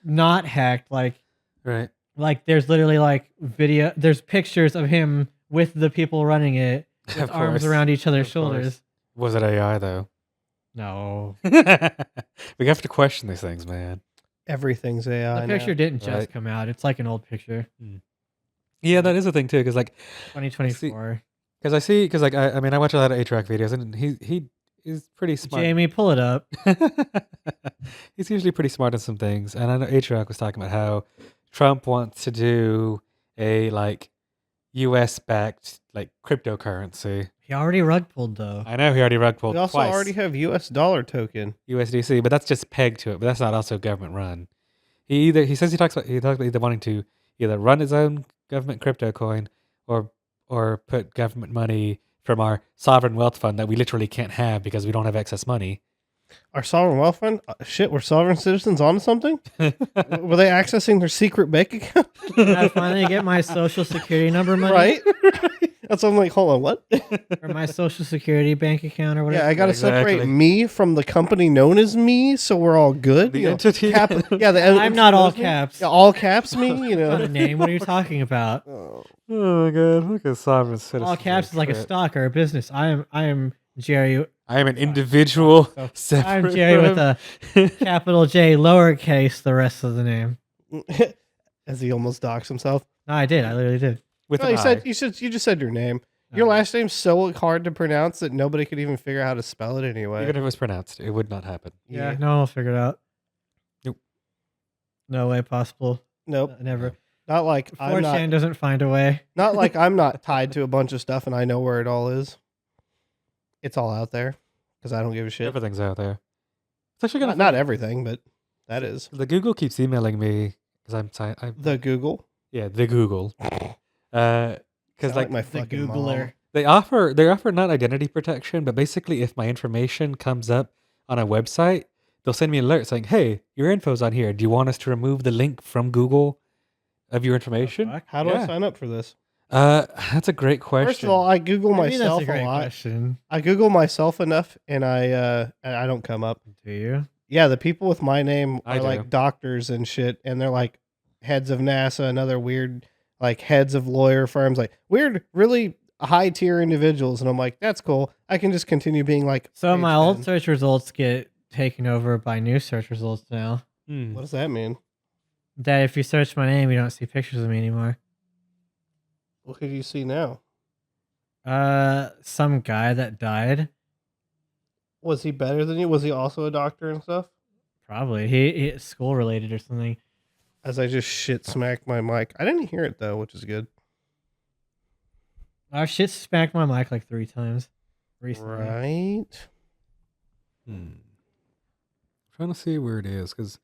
not hacked, Right. like there's literally like there's pictures of him with the people running it with Of arms course. around each other's Of course. shoulders. Was it AI though? No. We have to question these things, man. Everything's AI. The picture didn't just Right. come out. It's like an old picture. Yeah, that is a thing too. Because like, 2024. because like I mean I watch a lot of A-Track videos and he is pretty smart. Jamie, pull it up. He's usually pretty smart in some things, and I know A-Track was talking about how Trump wants to do a like U.S. backed like cryptocurrency. He already rug pulled though. I know he already rug pulled We also twice. already have U.S. dollar token. USDC, but that's just pegged to it. But that's not also government run. He talks about either wanting to either run his own government crypto coin or put government money from our sovereign wealth fund that we literally can't have because we don't have excess money. Our sovereign wealth fund? Shit, were sovereign citizens onto something? Were they accessing their secret bank account? Did I finally get my social security number money? Right? That's why I'm like, hold on, what? Or my social security bank account or whatever. Yeah, I gotta separate Exactly. me from the company known as me, so we're all good. The you know, entity. yeah, the I'm not all entity knows me. caps. Yeah, all caps me. You Not a know. name. What are you talking about? Oh, Oh my god, look at sovereign citizen. All caps is like a stock or a business. I am Jerry. I am an individual So separate I'm Jerry with from- a capital J, lowercase the rest of the name. as he almost doxed himself. No, I did. I literally did. with No, an you said I. you just said your name. Your Oh. last name's so hard to pronounce that nobody could even figure out how to spell it anyway. Even if it was pronounced, it would not happen. Yeah, no one will figure it out. Nope. No way possible. Nope. Never. Not like I'm 4chan not. doesn't find a way. Not like I'm not tied to a bunch of stuff and I know where it all is. It's all out there because I don't give a shit. Everything's out there. It's actually gonna Not everything, but that is The Google keeps emailing me because I'm the Google. yeah, the Google. Because Sound like my The fucking Googler. mom. they offer not identity protection, but basically if my information comes up on a website, they'll send me an alert saying, "Hey, your info's on here. Do you want us to remove the link from Google of your information?" fuck? How do I Yeah. sign up for this? That's a great question. First of all, I Google Maybe that's myself a great a lot. question. I Google myself enough, and I don't come up. Do you? Yeah, the people with my name I are like do. doctors and shit, and they're like heads of NASA and other weird like heads of lawyer firms, like weird, really high tier individuals. And I'm like, that's cool. I can just continue being like. So page my old 10. search results get taken over by new search results now. Hmm. What does that mean? That if you search my name, you don't see pictures of me anymore. What could you see now? Some guy that died. Was he better than you? Was he also a doctor and stuff? Probably he school related or something. As I just shit smacked my mic. I didn't hear it though, which is good. I've shit smacked my mic like 3 times recently. Right. I'm trying to see where it is because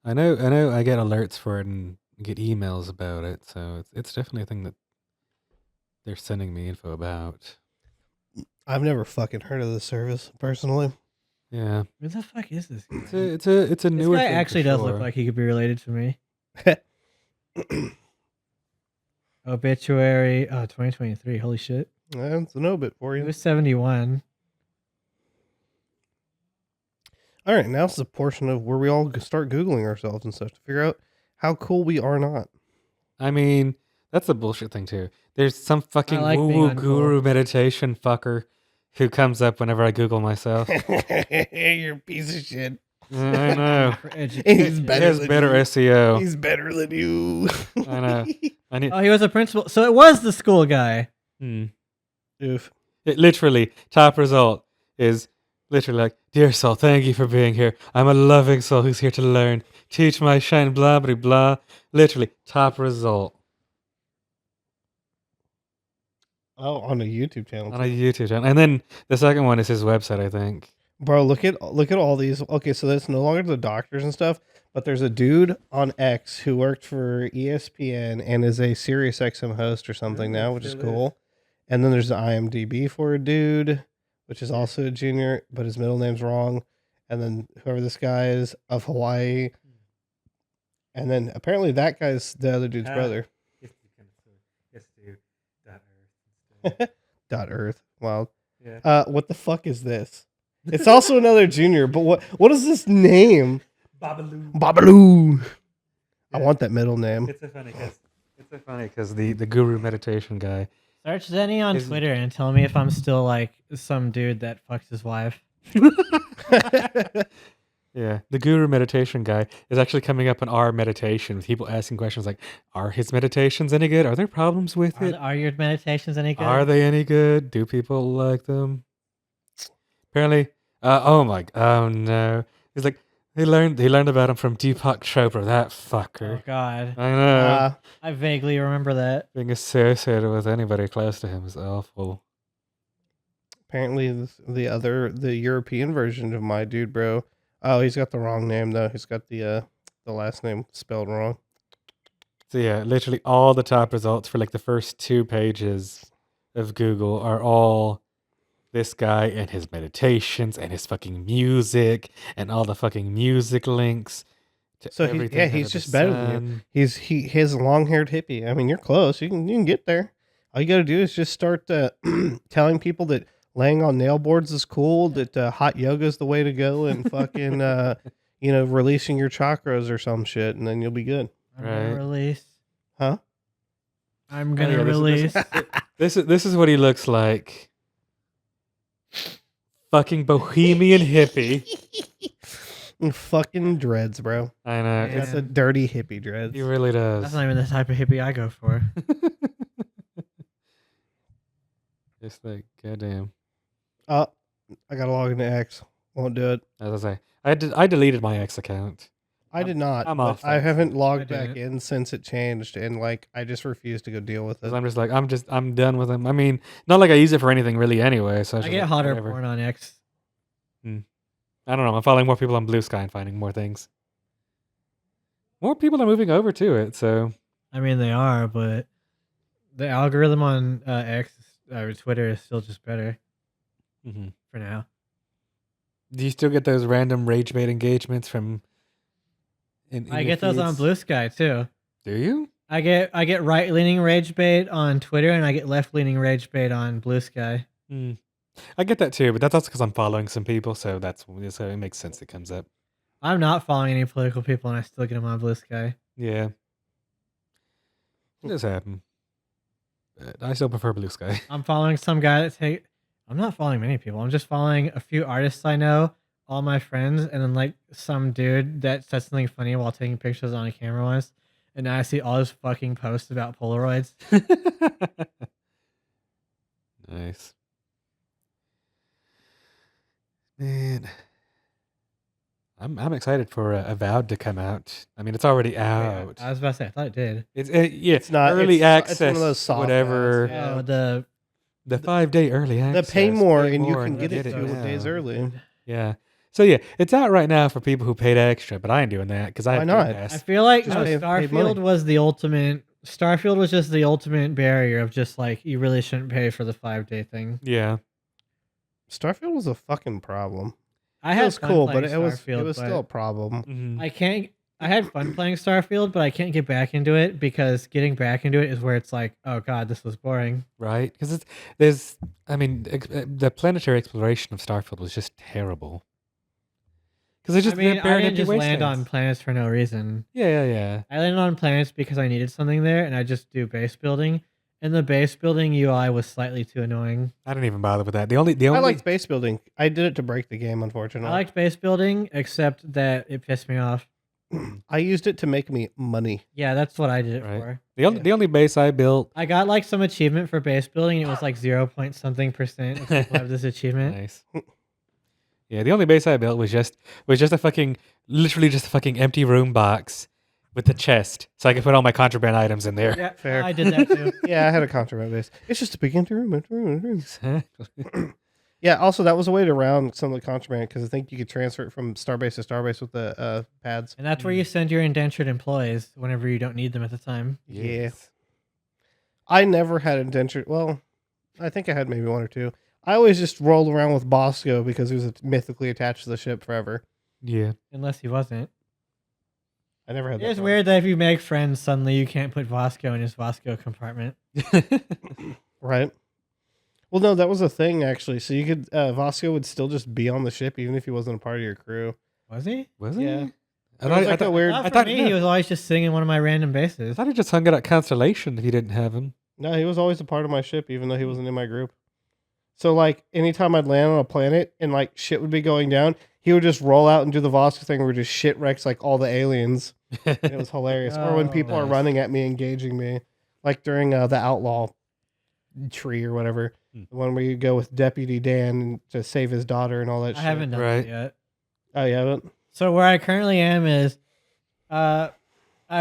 I know I get alerts for it and get emails about it, so it's definitely a thing that they're sending me info about. I've never fucking heard of this service personally. Yeah, Who the fuck is this guy? it's a This newer guy thing for actually does look sure. like he could be related to me. Obituary. Oh, 2023. Holy shit. That's an obit for He you. was 71. All right, now it's the portion of where we all start Googling ourselves and stuff to figure out how cool we are not. I mean, that's a bullshit thing too. There's some fucking like being woo-woo uncool. guru meditation fucker who comes up whenever I Google myself. You're a piece of shit. I know. For He's education. He better has than better you. SEO. He's better than you. I know. I need. Oh, he was a principal. So it was the school guy. Oof. It literally top result is literally like, "Dear soul, thank you for being here. I'm a loving soul who's here to learn. Teach my shine, blah blah blah." Literally top result Oh, on a YouTube channel. on a YouTube channel, and then the second one is his website, I think. Bro, look at all these. Okay, so that's no longer the doctors and stuff, but there's a dude on X who worked for ESPN and is a Sirius XM host or something now, which is cool. And then there's the IMDb for a dude, which is also a junior, but his middle name's wrong. And then whoever this guy is of Hawaii. And then apparently that guy's the other dude's brother. .earth. Wow. Yeah. What the fuck is this? It's also another junior, but what is this name? Babaloo. Babaloo. I Yeah. want that middle name. It's so funny because the guru meditation guy. Search Zenny on Is- Twitter and tell me if I'm still like some dude that fucks his wife. Yeah, the guru meditation guy is actually coming up in our meditation with people asking questions like, "Are his meditations any good? Are there problems with it? Are your meditations any good? Are they any good? Do people like them?" Apparently, oh no, he's like he learned about him from Deepak Chopra, that Oh fucker. God, I know. I vaguely remember that. Being associated with anybody close to him is awful. Apparently, the European version of my dude, bro. Oh, he's got the wrong name though. He's got the last name spelled wrong. So yeah, literally all the top results for like the first 2 pages of Google are all this guy and his meditations and his fucking music and all the fucking music links. To So everything he's under just the better than you. sun. He's long haired hippie. I mean, you're close. You can get there. All you got to do is just start telling people that laying on nail boards is cool, that hot yoga is the way to go, and fucking, releasing your chakras or some shit, and then you'll be good. I'm gonna release. Huh? I'm gonna yeah, release. This is what he looks like. Fucking bohemian hippie. Fucking dreads, bro. I know. Yeah. It's a dirty hippie dreads. He really does. That's not even the type of hippie I go for. Just like, goddamn. Oh, I got to log into X. Won't do it. As I say, I deleted my X account. I did not. I'm but off I X. haven't I logged didn't. back in since it changed, and I just refuse to go deal with Because it. I'm just like, I'm done with them. I mean, not like I use it for anything really anyway. So I just get like, hotter whatever. porn on X. I don't know. I'm following more people on Blue Sky and finding more things. More people are moving over to it. So I mean, they are, but the algorithm on X or Twitter is still just better for now. Do you still get those random rage bait engagements from? In I your get those on feeds? Blue Sky too. Do you? I get right leaning rage bait on Twitter, and I get left leaning rage bait on Blue Sky. I get that too, but that's also because I'm following some people, so it makes sense. It comes up. I'm not following any political people, and I still get them on Blue Sky. Yeah, it does happen. But I still prefer Blue Sky. I'm following some guy that I'm not following many people. I'm just following a few artists I know, all my friends, and then some dude that said something funny while taking pictures on a camera once. And now I see all his fucking posts about Polaroids. Nice. Man, I'm excited for Avowed to come out. I mean, it's already out. I was about to say, I thought it did. It's not early it's access. one of those soft whatever. ads, yeah. Oh, The 5-day early access. The pay more, and you more can get it now. 2 days early. Yeah. So yeah, it's out right now for people who paid extra, but I ain't doing that because I Why have not? Game Pass. I feel like Just pay money. Starfield was the ultimate. Starfield was just the ultimate barrier of just you really shouldn't pay for the 5-day thing. Yeah. Starfield was a fucking problem. I It had was fun cool, playing but it was Starfield, still a problem. Mhm. I had fun playing Starfield, but I can't get back into it because getting back into it is where it's like, oh god, this was boring. Right? Because the planetary exploration of Starfield was just terrible. Because it's just I barren didn't empty just land wastelands. on planets for no reason. Yeah. I landed on planets because I needed something there, and I just do base building. And the base building UI was slightly too annoying. I didn't even bother with that. The only I liked base building. I did it to break the game, unfortunately. I liked base building, except that it pissed me off. I used it to make me money. Yeah, that's what I did it Right. for. the only base I built. I got some achievement for base building. And it was 0 point something percent of people have this achievement. Nice. Yeah, the only base I built was just literally just a fucking empty room box with the chest, so I could put all my contraband items in there. Yeah, Fair. I did that too. Yeah, I had a contraband base. It's just a big empty room. Exactly. Yeah, also, that was a way to round some of the contraband because I think you could transfer it from starbase to starbase with the pads. And that's where you send your indentured employees whenever you don't need them at the time. Yeah. I never had indentured. Well, I think I had maybe 1 or 2. I always just rolled around with Bosco because he was mythically attached to the ship forever. Yeah. Unless he wasn't. I never had that. It's problem. weird that if you make friends, suddenly you can't put Vasco in his Vasco compartment. Right? Well, no, that was a thing, actually. So you could, Vasco would still just be on the ship even if he wasn't a part of your crew. Was he? Was it? Yeah. I It was like thought, a weird. Not for thought- me, he was always just sitting in one of my random I bases. thought he just hung out at Constellation if you didn't have him. No, he was always a part of my ship, even though he wasn't in my group. So, anytime I'd land on a planet and, shit would be going down, he would just roll out and do the Vasco thing where he just shit wrecks, all the aliens. And it was hilarious. Or when Oh, people are nice. running at me, engaging me. Like during the Outlaw tree or whatever. Hmm. The one where you go with Deputy Dan to save his daughter and all that I shit. haven't done Right. that yet. Oh, you haven't? So where I currently am is, I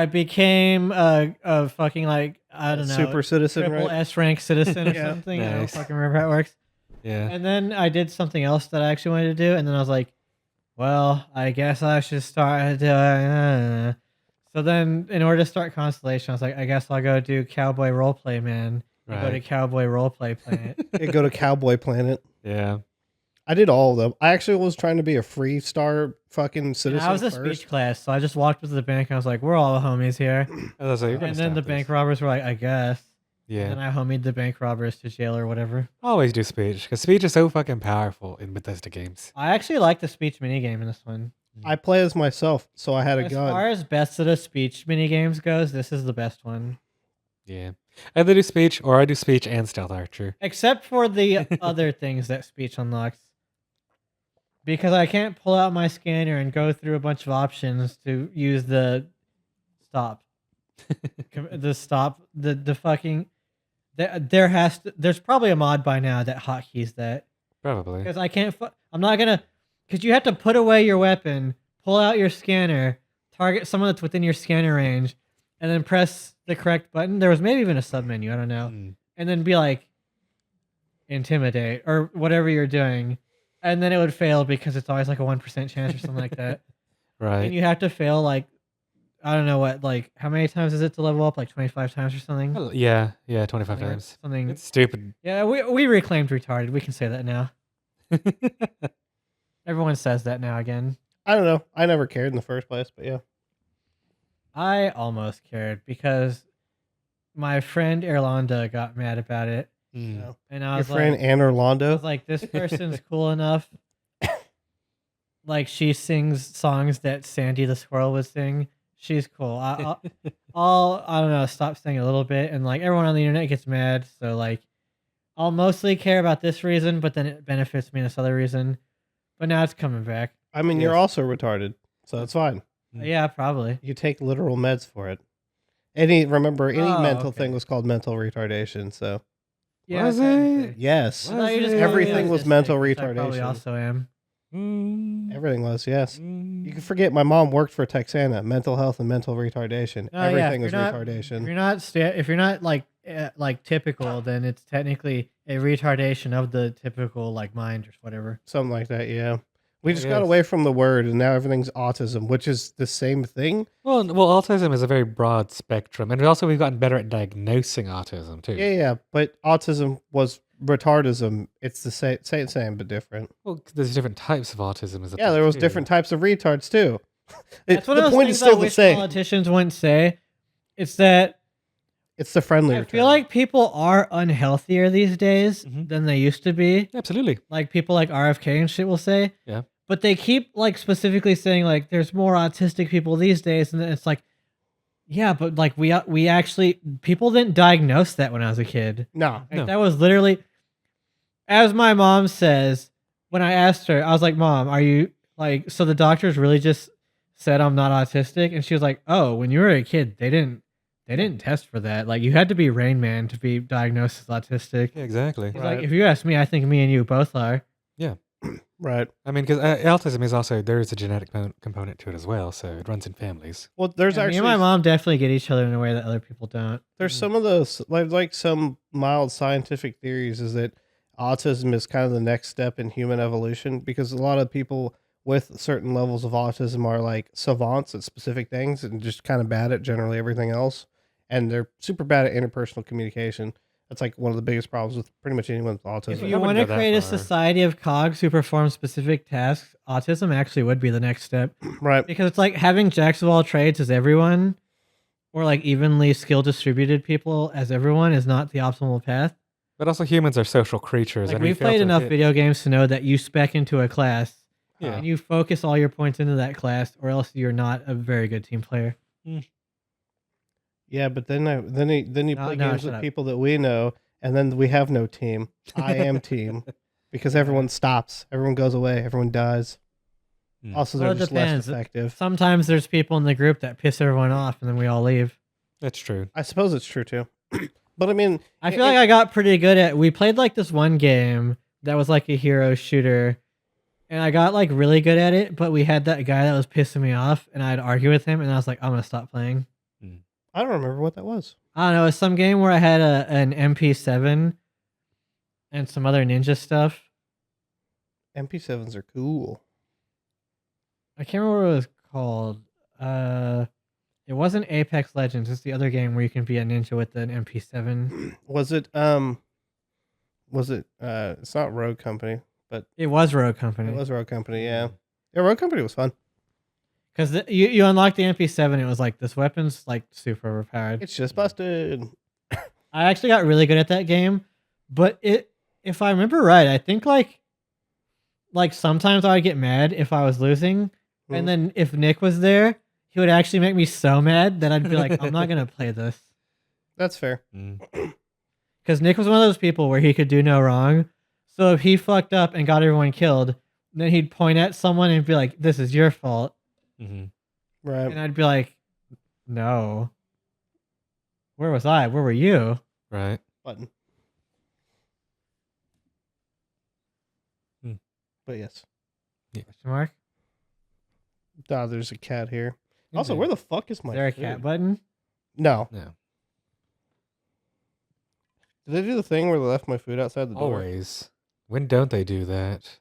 became a fucking I don't know, Super citizen, triple right? S rank citizen or Yeah. something. I don't Nice. fucking remember how it works. Yeah. And then I did something else that I actually wanted to do, and then I was like, well, I guess I should start doing. So then, in order to start Constellation, I was like, I guess I'll go do Cowboy Roleplay Man. And go to Right. Cowboy Roleplay Planet. Yeah, go to Cowboy Planet. Yeah. I did all of them. I actually was trying to be a free star fucking citizen. I was a first. speech class, so I just walked up to the bank and I was like, we're all homies here. As I say, you're gonna And then the stop bank this. robbers were like, I guess. Yeah. And then I homied the bank robbers to jail or whatever. Always do speech, because speech is so fucking powerful in Bethesda games. I actually like the speech minigame in this one. I play as myself, so I had a As gun. far as best of the speech minigames goes, this is the best one. Yeah. Either do speech or I do speech and stealth archer. Except for the other things that speech unlocks. Because I can't pull out my scanner and go through a bunch of options to use the stop. The fucking... There's probably a mod by now that hotkeys that. Probably. Because I can't... I'm not gonna... Because you have to put away your weapon, pull out your scanner, target someone that's within your scanner range, and then press the correct button. There was maybe even a submenu, I don't know. And then be like, intimidate, or whatever you're doing. And then it would fail because it's always like a 1% chance or something like that. Right. And you have to fail like, I don't know what, like, how many times is it to level up? Like 25 times or something? Well, yeah, 25 times. Something. It's stupid. Yeah, we reclaimed retarded. We can say that now. Everyone says that now again. I don't know. I never cared in the first place, but yeah. I almost cared because my friend Erlanda got mad about it. No. And I Your was friend like, Anne Orlando. this person's cool enough. Like, she sings songs that Sandy the squirrel would sing. She's cool. I'll I don't know, stop singing a little bit, and like everyone on the internet gets mad. So like, I'll mostly care about this reason, but then it benefits me in this other reason. But now it's coming back. I mean, you're also retarded, so it's fine. Yeah, probably. You take literal meds for it. Any mental okay. thing was called mental retardation. So Yeah, Was technically. it? yes, I thought you just it? called me Everything was autistic, mental which I probably retardation. also am. Everything was, yes. You can forget my mom worked for Texana, mental health and mental retardation. No, yeah, Everything if was you're not- retardation. If you're not like typical, then it's technically a retardation of the typical like mind or whatever. Something like that, yeah. We I just got guess. away from the word, and now everything's autism, which is the same thing. Well, autism is a very broad spectrum, and also we've gotten better at diagnosing autism too. Yeah, but autism was retardism. It's the same but different. Well, there's different types of autism. Is the Yeah, thing, there was too. different types of retards too. That's one of The those point things is still I the wish same. politicians wouldn't say. It's that It's the friendly. I feel like people are unhealthier these days than they used to be. Absolutely. Like people like RFK and shit will say. Yeah. But they keep like specifically saying like there's more autistic people these days, and then it's like, yeah, but like we actually people didn't diagnose that when I was a kid. No. Like, that was literally, as my mom says, when I asked her, I was like, Mom, are you like, so the doctors really just said I'm not autistic? And she was like, oh, when you were a kid, they didn't test for that. Like, you had to be Rain Man to be diagnosed as autistic. Yeah, exactly. She's like, if you ask me, I think me and you both are. Yeah. Right. I mean, because autism is also, there is a genetic component to it as well, so it runs in families. Well, there's Yeah, me actually and my mom definitely get each other in a way that other people don't. there's some of those like some mild scientific theories is that autism is kind of the next step in human evolution, because a lot of people with certain levels of autism are like savants at specific things and just kind of bad at generally everything else, and they're super bad at interpersonal communication. That's like one of the biggest problems with pretty much anyone with autism. If I you wouldn't want to go that create a far. society of cogs who perform specific tasks, autism actually would be the next step. Right. Because it's like having jacks of all trades as everyone, or like evenly skill distributed people as everyone is not the optimal path. But also humans are social creatures. Like and we we've fail played to enough hit- video games to know that you spec into a class Yeah. and you focus all your points into that class, or else you're not a very good team player. Yeah, but then you play No, games shut with up. people that we know, and then we have no team. I am team, because everyone stops, everyone goes away, everyone dies. Hmm. Also, Well, they're it just less depends. effective. Sometimes there's people in the group that piss everyone off and then we all leave. That's true. I suppose it's true too. But I mean, I feel like I got pretty good at. We played like this one game that was like a hero shooter, and I got like really good at it. But we had that guy that was pissing me off, and I'd argue with him, and I was like, I'm gonna stop playing. I don't remember what that was. I don't know. It's some game where I had an MP7 and some other ninja stuff. MP7s are cool. I can't remember what it was called. It wasn't Apex Legends. It's the other game where you can be a ninja with an MP7. Was it it's not Rogue Company, but It was Rogue it Company. was Rogue Company, yeah. Yeah, Rogue Company was fun. Because you unlocked the MP7, it was like, this weapon's like super overpowered. It's just busted. I actually got really good at that game, but if I remember right, I think like sometimes I would get mad if I was losing, and then if Nick was there, he would actually make me so mad that I'd be like, I'm not gonna play this. That's fair. Because Nick was one of those people where he could do no wrong. So if he fucked up and got everyone killed, then he'd point at someone and be like, "This is your fault," Right. and I'd be like, "No, where was I? Where were you?" Right. Button. But yes. Question mark? Ah, there's a cat here. Also, where the fuck is my Is there a food? cat button? No. No. Did they do the thing where they left my food outside the door? Always. When don't they do that?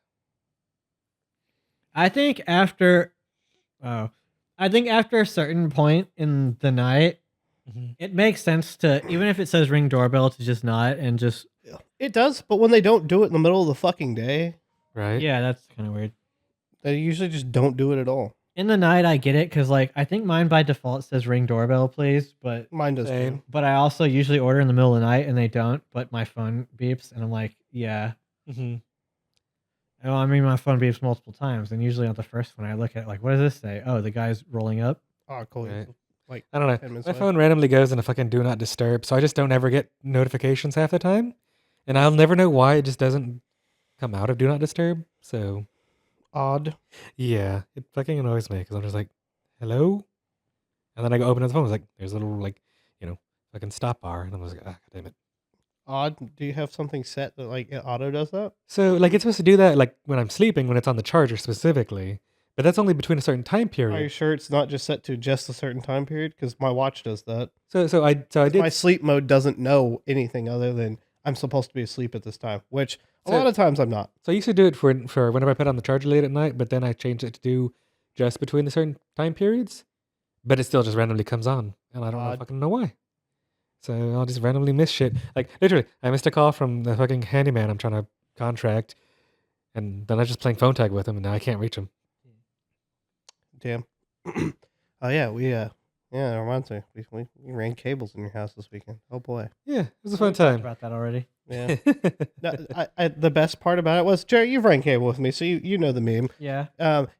I think after a certain point in the night, it makes sense to, even if it says ring doorbell, to just not and just. It does, but when they don't do it in the middle of the fucking day, Right? Yeah, that's kind of weird. they usually just don't do it at all. In the night, I get it because like I think mine by default says ring doorbell, please, but Mine does Same. too. I also usually order in the middle of the night and they don't, but my phone beeps and I'm like, yeah. Oh, I mean, my phone beeps multiple times, and usually on the first one, I look at it like, what does this say? Oh, the guy's rolling up. Oh, cool. Right. Like, I don't 10 know. minutes My left. phone randomly goes in a fucking do not disturb, so I just don't ever get notifications half the time. And I'll never know why it just doesn't come out of do not disturb. So, Odd. yeah, it fucking annoys me because I'm just like, hello? And then I go open up the phone, it's like, there's a little, like, fucking stop bar. And I'm just like, ah, damn it. Odd. Do you have something set that, like, it auto does that? So, like, it's supposed to do that, like, when I'm sleeping, when it's on the charger specifically. But that's only between a certain time Are you period. sure it's not just set to just a certain time period? Because my watch does that. So I did. My sleep mode doesn't know anything other than I'm supposed to be asleep at this time, which a lot of times I'm not. So I used to do it for whenever I put on the charger late at night, but then I changed it to do just between the certain time periods. But it still just randomly comes on, and I don't Odd. fucking know why. So I'll just randomly miss shit. Like literally, I missed a call from the fucking handyman I'm trying to contract, and then I was just playing phone tag with him, and now I can't reach him. Damn. Oh yeah, yeah, it reminds me. We ran cables in your house this weekend. Oh boy. Yeah, it was a We fun talked time. about that already. Yeah. No, the best part about it was, Jerry, you've ran cable with me, so you know the meme. Yeah.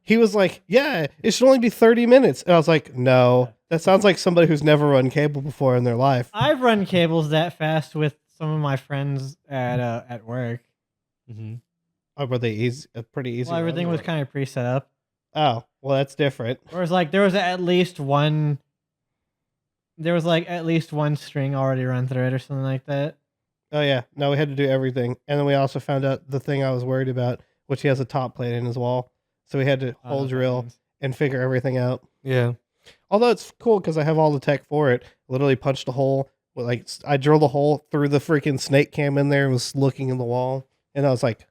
He was like, yeah, it should only be 30 minutes. And I was like, no, that sounds like somebody who's never run cable before in their life. I've run cables that fast with some of my friends at work. Oh, were they easy? Pretty easy. Well, everything run, was or- kind of pre-set up. Oh, well, that's different. There was at least one. There was like at least one string already run through it or something like that. Oh yeah, no, we had to do everything, and then we also found out the thing I was worried about, which he has a top plate in his wall, so we had to hole drill and figure everything out. Yeah. Although it's cool because I have all the tech for it. Literally punched a hole. Like I drilled a hole through the freaking snake cam in there and was looking in the wall, and I was like,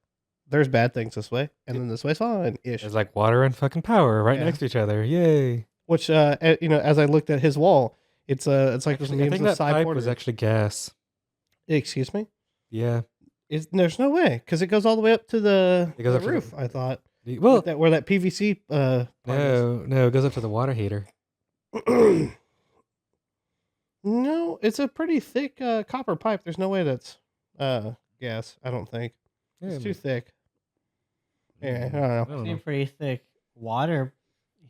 "There's bad things this way, and then this way's fine." Ish. There's like water and fucking power right Yeah. next to each other. Yay. Which as I looked at his wall, it's like Actually, I names think of that side pipe porters. was actually gas. Excuse me. Yeah. There's no way because it goes all the way up to the, It goes up to the- roof. I thought Well, where that PVC part no, it goes up to the water heater. is. No, it's a pretty thick copper pipe. There's no way that's gas. I don't think Yeah, it's too thick. Yeah, I don't know. I don't Seem know. pretty thick water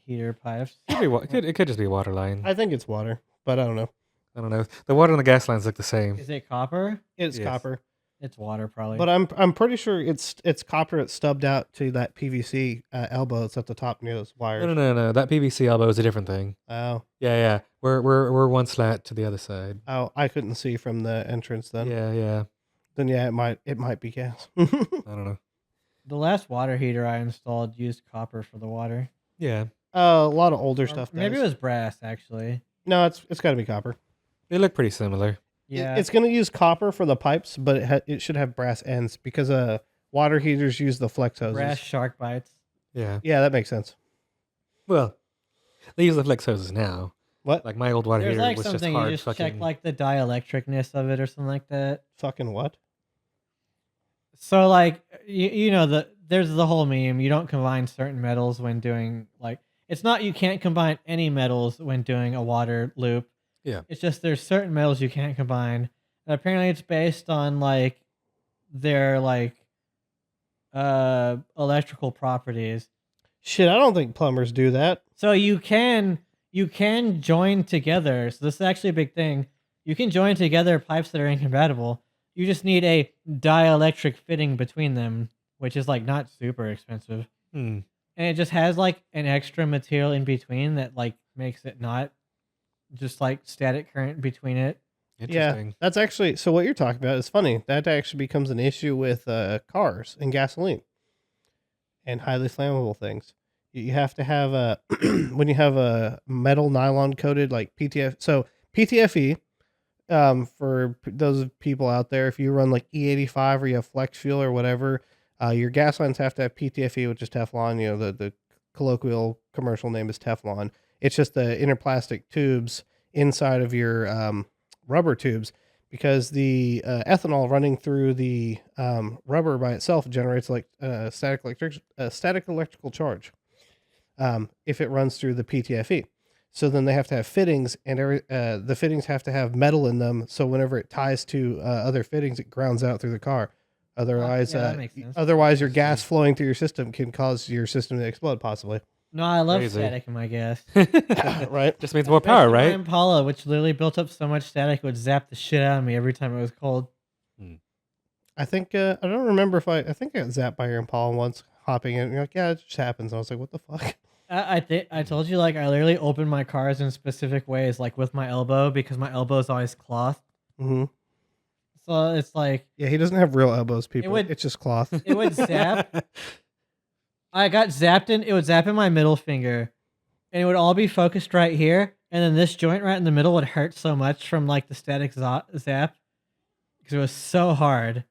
heater pipes. It could just be water line. I think it's water, but I don't know. I don't know. The water and the gas lines look the same. Is it copper? It's Yes. copper, It's water probably. but I'm pretty sure it's copper. It's stubbed out to that PVC elbow. It's at the top near those wires. No. That PVC elbow is a different thing. Oh, Yeah. We're one slat to the other side. I couldn't see from the entrance then. Yeah. Then yeah, it might be gas. I don't know. The last water heater I installed used copper for the water. Yeah. A lot of older Or stuff. maybe it does. was brass actually. No, it's got to be copper. They look pretty similar. Yeah. It's going to use copper for the pipes, but it should have brass ends because water heaters use the flex hoses. brass shark bites. Yeah. Yeah, that makes sense. Well, they use the flex hoses now. What? Like my old water There's heater like was just something hard you just fucking. check like the dielectricness of it or something like that. Fucking what? So like you know there's the whole meme. You don't combine certain metals when doing like it's not you can't combine any metals when doing a water loop. Yeah. It's just there's certain metals you can't combine, And apparently, it's based on like their like electrical properties. Shit, I don't think plumbers do that. So you can join together. So this is actually a big thing. You can join together pipes that are incompatible. You just need a dielectric fitting between them, which is like not super expensive. Hmm. And it just has like an extra material in between that like makes it not just like static current between it. Interesting. Yeah, that's actually so. What you're talking about is funny. That actually becomes an issue with cars and gasoline and highly flammable things. You have to have a when you have a metal nylon coated like PTF. So PTFE, for those people out there, if you run like E85 or you have flex fuel or whatever, your gas lines have to have PTFE, which is Teflon. You know, the colloquial commercial name is Teflon. It's just the inner plastic tubes inside of your rubber tubes, because the ethanol running through the rubber by itself generates like static electrical charge if it runs through the PTFE. So then they have to have fittings, and the fittings have to have metal in them. So whenever it ties to other fittings, it grounds out through the car. Otherwise, yeah, that makes sense. otherwise your gas flowing through your system can cause your system to explode, possibly. No, I love Crazy. static in my gas. Right? Just means more power, Especially my right? Impala, which literally built up so much static, it would zap the shit out of me every time it was cold. I think I don't remember if I think I got zapped by your Impala once hopping in. You're like, yeah, it just happens. I was like, what the fuck? I told you, like, I literally open my cars in specific ways, like with my elbow, because my elbow is always cloth. Mm-hmm. So it's like Yeah, he doesn't have real elbows, people. would- It's just cloth. it would zap. I got zapped it would zap in my middle finger, and it would all be focused right here, and then this joint right in the middle would hurt so much from like the static zap because it was so hard.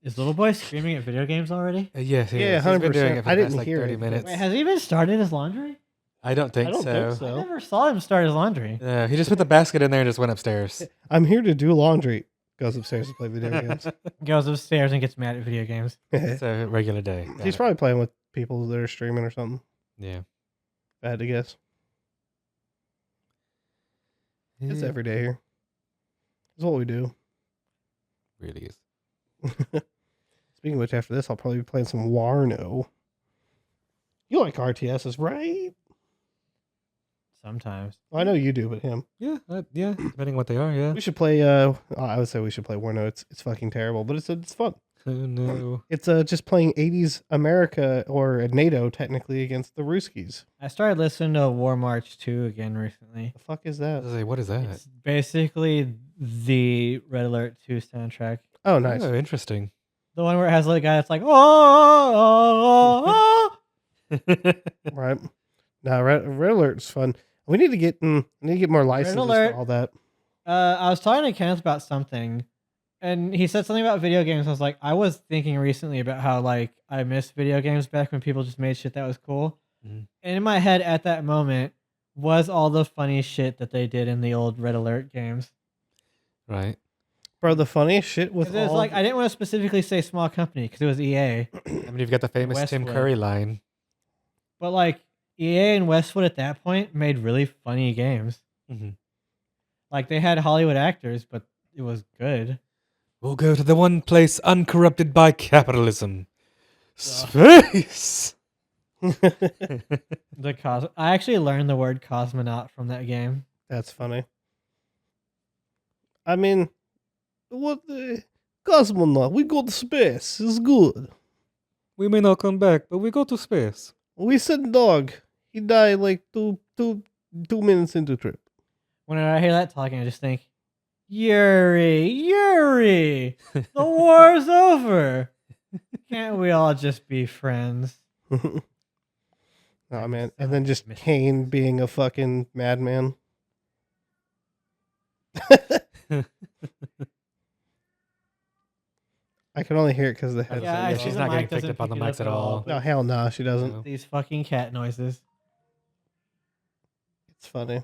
Is little boy screaming at video games already? Yes, he Yeah, is. He's been doing 100%. it for I the didn't past like hear 30 it. minutes. Wait, has he even started his laundry? I don't think I don't so. think so. I never saw him start his laundry. He just put the basket in there and just went upstairs. I'm here to do laundry. Goes upstairs to play video games. Goes upstairs and gets mad at video games. It's a regular day. Got He's it. probably playing with people that are streaming or something. Yeah. If I had to guess. It's every day here. It's what we do. Really is. Speaking of which, after this, I'll probably be playing some Warno. You like RTSs, right? Sometimes. Well, I know you do, but him. Yeah, yeah. Depending on what they are, yeah. We should play. I would say we should play Warno. It's fucking terrible, but it's fun. Oh no. It's just playing 80s America or NATO technically against the Ruskies. I started listening to War March 2 again recently. The fuck is I that? was like, what is that? It's basically the Red Alert 2 soundtrack. Oh, nice. Oh, interesting. The one where it has like a guy that's like, oh. Right. No, Red Alert's fun. We need to get more licenses Alert. for all that. I was talking to Kenneth about something, and he said something about video games. I was like, I was thinking recently about how like I missed video games back when people just made shit that was cool. Mhm. And in my head at that moment was all the funny shit that they did in the old Red Alert games. Right. Bro, the funniest shit with 'Cause it was like I didn't want to specifically say small company because it was EA, I mean, you've got the famous Tim Westwood. Curry line. but like EA and Westwood at that point made really funny games. Mhm. Like they had Hollywood actors, but it was good. We'll go to the one place uncorrupted by capitalism. Space! I actually learned the word cosmonaut from that game. That's funny. I mean, what the cosmonaut? We go to space. It's good. We may not come back, but we go to space. We sent dog. He died like two minutes into the trip. When I hear that talking, I just think, Yuri, the war's over. Can't we all just be friends? Oh man, and then just Kane being a fucking madman. I can only hear it because the headset. Yeah, I Yeah, see she's the not mic getting picked doesn't up on the pick it mics at all. No, hell no, she doesn't. No. These fucking cat noises. It's funny.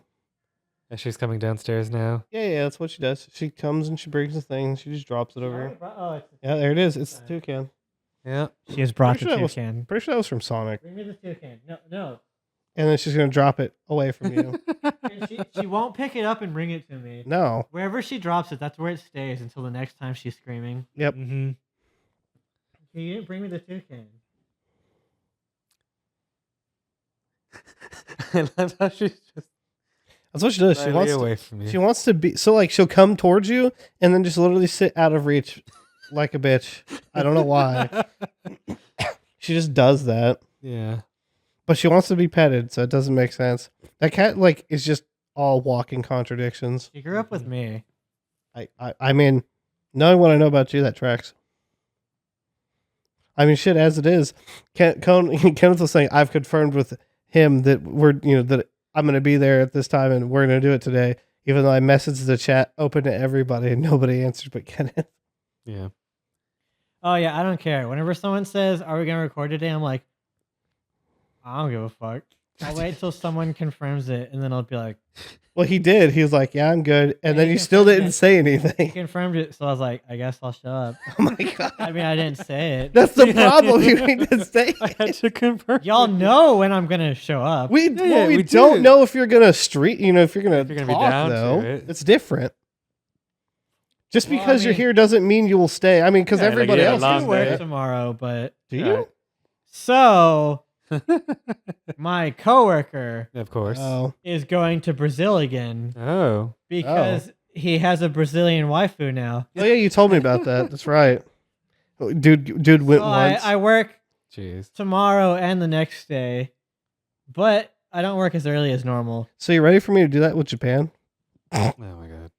And she's coming downstairs now. Yeah, that's what she does. She comes and she brings the thing and she just drops it over here. Oh, Yeah, there it is. It's the toucan. Yeah. she has brought Pretty the sure that was- toucan. Pretty sure that was from Sonic. Bring me the toucan. No. And then she's gonna drop it away from you. Can She won't pick it up and bring it to me. No. Wherever she drops it, that's where it stays until the next time she's screaming. Yep. Mm-hmm. You didn't bring me the toucan. I love how she's just That's what she does. She slightly wants away from you. she wants to be so like she'll come towards you and then just literally sit out of reach like a bitch. I don't know why. She just does that. Yeah. But she wants to be petted, so it doesn't make sense. That cat like is just all walking contradictions. She grew up with me. I mean, knowing what I know about you, that tracks. I mean, shit, as it is, Kenneth was saying, I've confirmed with him that that I'm going to be there at this time and we're going to do it today, even though I messaged the chat open to everybody and nobody answered but Kenneth. Yeah. Oh yeah, I don't care. Whenever someone says, "Are we gonna record today?" I'm like, I don't give a fuck. I'll wait till someone confirms it, and then I'll be like, Well, he did. He was like, yeah, I'm good. And Yeah, then he you still confirmed didn't it. say "He anything. confirmed it," so I was like, I guess I'll show up. Oh my God. I mean, I didn't say it. That's the problem. You need to say I had it. to confirm. Y'all know when I'm gonna show up. We we don't do. know if you're gonna street. If you're gonna If you're gonna be talk, down to though, it. it's different. Just Well, I because you're mean- here doesn't mean you will stay. I mean, because Yeah, like, everybody you had a else I long do is work day. tomorrow, but Do you? Right. so my coworker Of course. Oh, is going to Brazil again Oh. because he has a Brazilian waifu now. oh yeah, you told me about that. That's right. Dude went So once. I work Jeez. tomorrow and the next day, but I don't work as early as normal. So you ready for me to do that with Japan? Oh my god.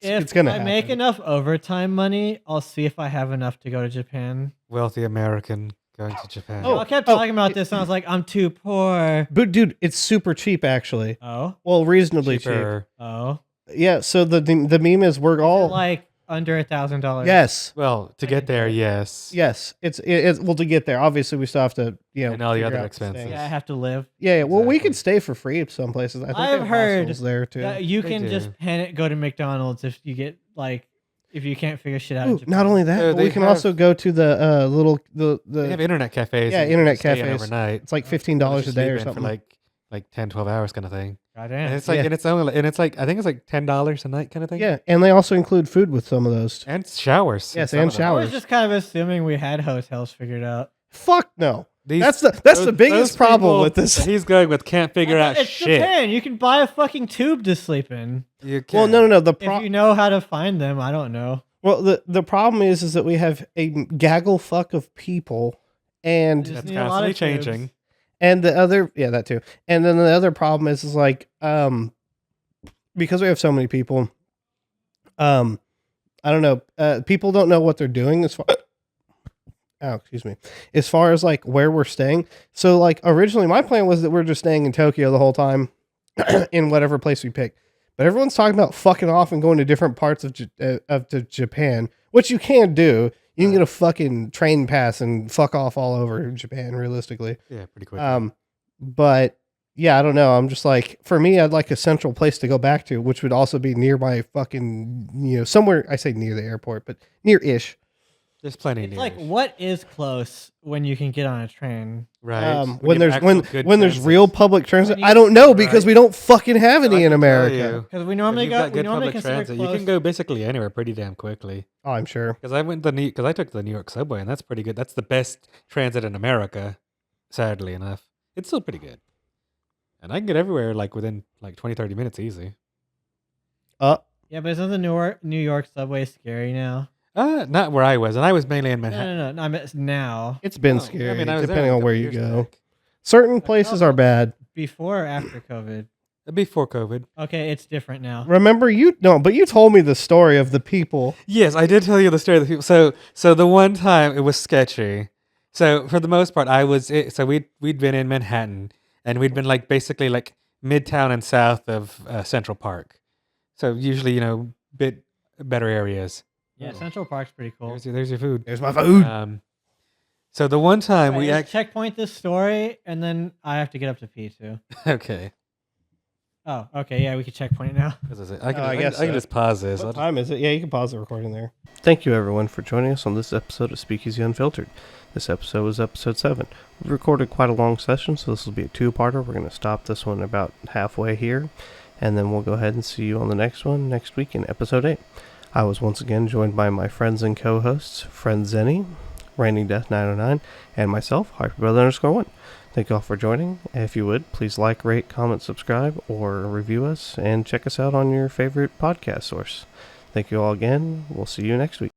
If It's gonna I make happen. enough overtime money, I'll see if I have enough to go to Japan. Wealthy American going to Japan. Oh. I kept talking about this, and I was like, I'm too poor. But dude, it's super cheap actually. Oh, Well, reasonably cheap. Cheaper. oh. Yeah. So the meme is we're all Like under $1,000. yes. Well, to get there, yes. Yes, it's well to get there. Obviously, we still have to, And all the figure other out expenses. staying. Yeah, I have to live. Yeah. Well, we Exactly. could stay for free some places. I think I've they have heard hostels there too. Yeah, you They can do. just go to McDonald's if you get if you can't figure shit out. in Ooh, Japan. not only that, So but we they can have- also go to the They have internet cafes. Yeah, that you can internet stay in cafes. overnight. it's like You'll $15 a just day sleep or in something. for like 10, 12 hours kind of thing. Goddamn. And it's like, Yeah. and it's only, and it's like, I think it's like $10 a night kind of thing. Yeah, and they also include food with some of those. And showers. in Yes, some and of them. I showers. was just kind of assuming we had hotels figured out. Fuck no. These- That's the those- biggest those problem people with this. that He's going with can't figure out It's shit. Japan. You can buy a fucking tube to sleep in. You Well, can't. no. The If you know how to find them, I don't know. well, the problem is that we have a gaggle fuck of people, and Just That's need a lot constantly of tubes. changing. the other that too, and then the other problem is like because we have so many people, I don't know, people don't know what they're doing as far. Oh, excuse me. As far as like where we're staying, so like originally my plan was that we're just staying in Tokyo the whole time, in whatever place we pick. But everyone's talking about fucking off and going to different parts of Japan, which you can do. You can get a fucking train pass and fuck off all over Japan, realistically. Yeah, pretty quick. But yeah, I don't know. I'm just like, for me, I'd like a central place to go back to, which would also be near my fucking, somewhere. I say near the airport, but near-ish. There's plenty It's near. like, what is close when you can get on a train? right. When you there's have when actual good when there's transit. real public transit, When you- I don't know because Right. we don't fucking have any I in can tell America. you, Because we if normally you've go. got We good normally public consider transit. close. You can go basically anywhere pretty damn quickly. Oh, I'm sure. Because I went because I took the New York subway and that's pretty good. That's the best transit in America. Sadly enough, it's still pretty good, and I can get everywhere like within like 20, 30 minutes easy. Yeah, but isn't the New York subway scary now? Not where I was, and I was mainly in Manhattan. No. I mean, now. It's been Oh, scary, I mean, I was there depending a on couple where you years go. back. Certain places are bad. Before or after COVID? Before COVID. Okay, it's different now. Remember but you told me the story of the people. Yes, I did tell you the story of the people. So the one time it was sketchy. So for the most part, we'd been in Manhattan, and we'd been like basically like midtown and south of Central Park. So usually bit better areas. Yeah, Central Park's pretty cool. There's your food. There's my food. So the one time Wait, we let's actually checkpoint this story, and then I have to get up to pee too. okay. Oh, okay, yeah, we can checkpoint it now. I can, I guess I can so. just pause this. What time is it? Yeah, you can pause the recording there. Thank you, everyone, for joining us on this episode of Speakeasy Unfiltered. This episode was episode 7. We recorded quite a long session, so this will be a two-parter. We're going to stop this one about halfway here, and then we'll go ahead and see you on the next one next week in episode 8. I was once again joined by my friends and co-hosts, friend Zenny, Reigning Death 909, and myself, Hyperbrother_1. Thank you all for joining. If you would, please like, rate, comment, subscribe, or review us, and check us out on your favorite podcast source. Thank you all again. We'll see you next week.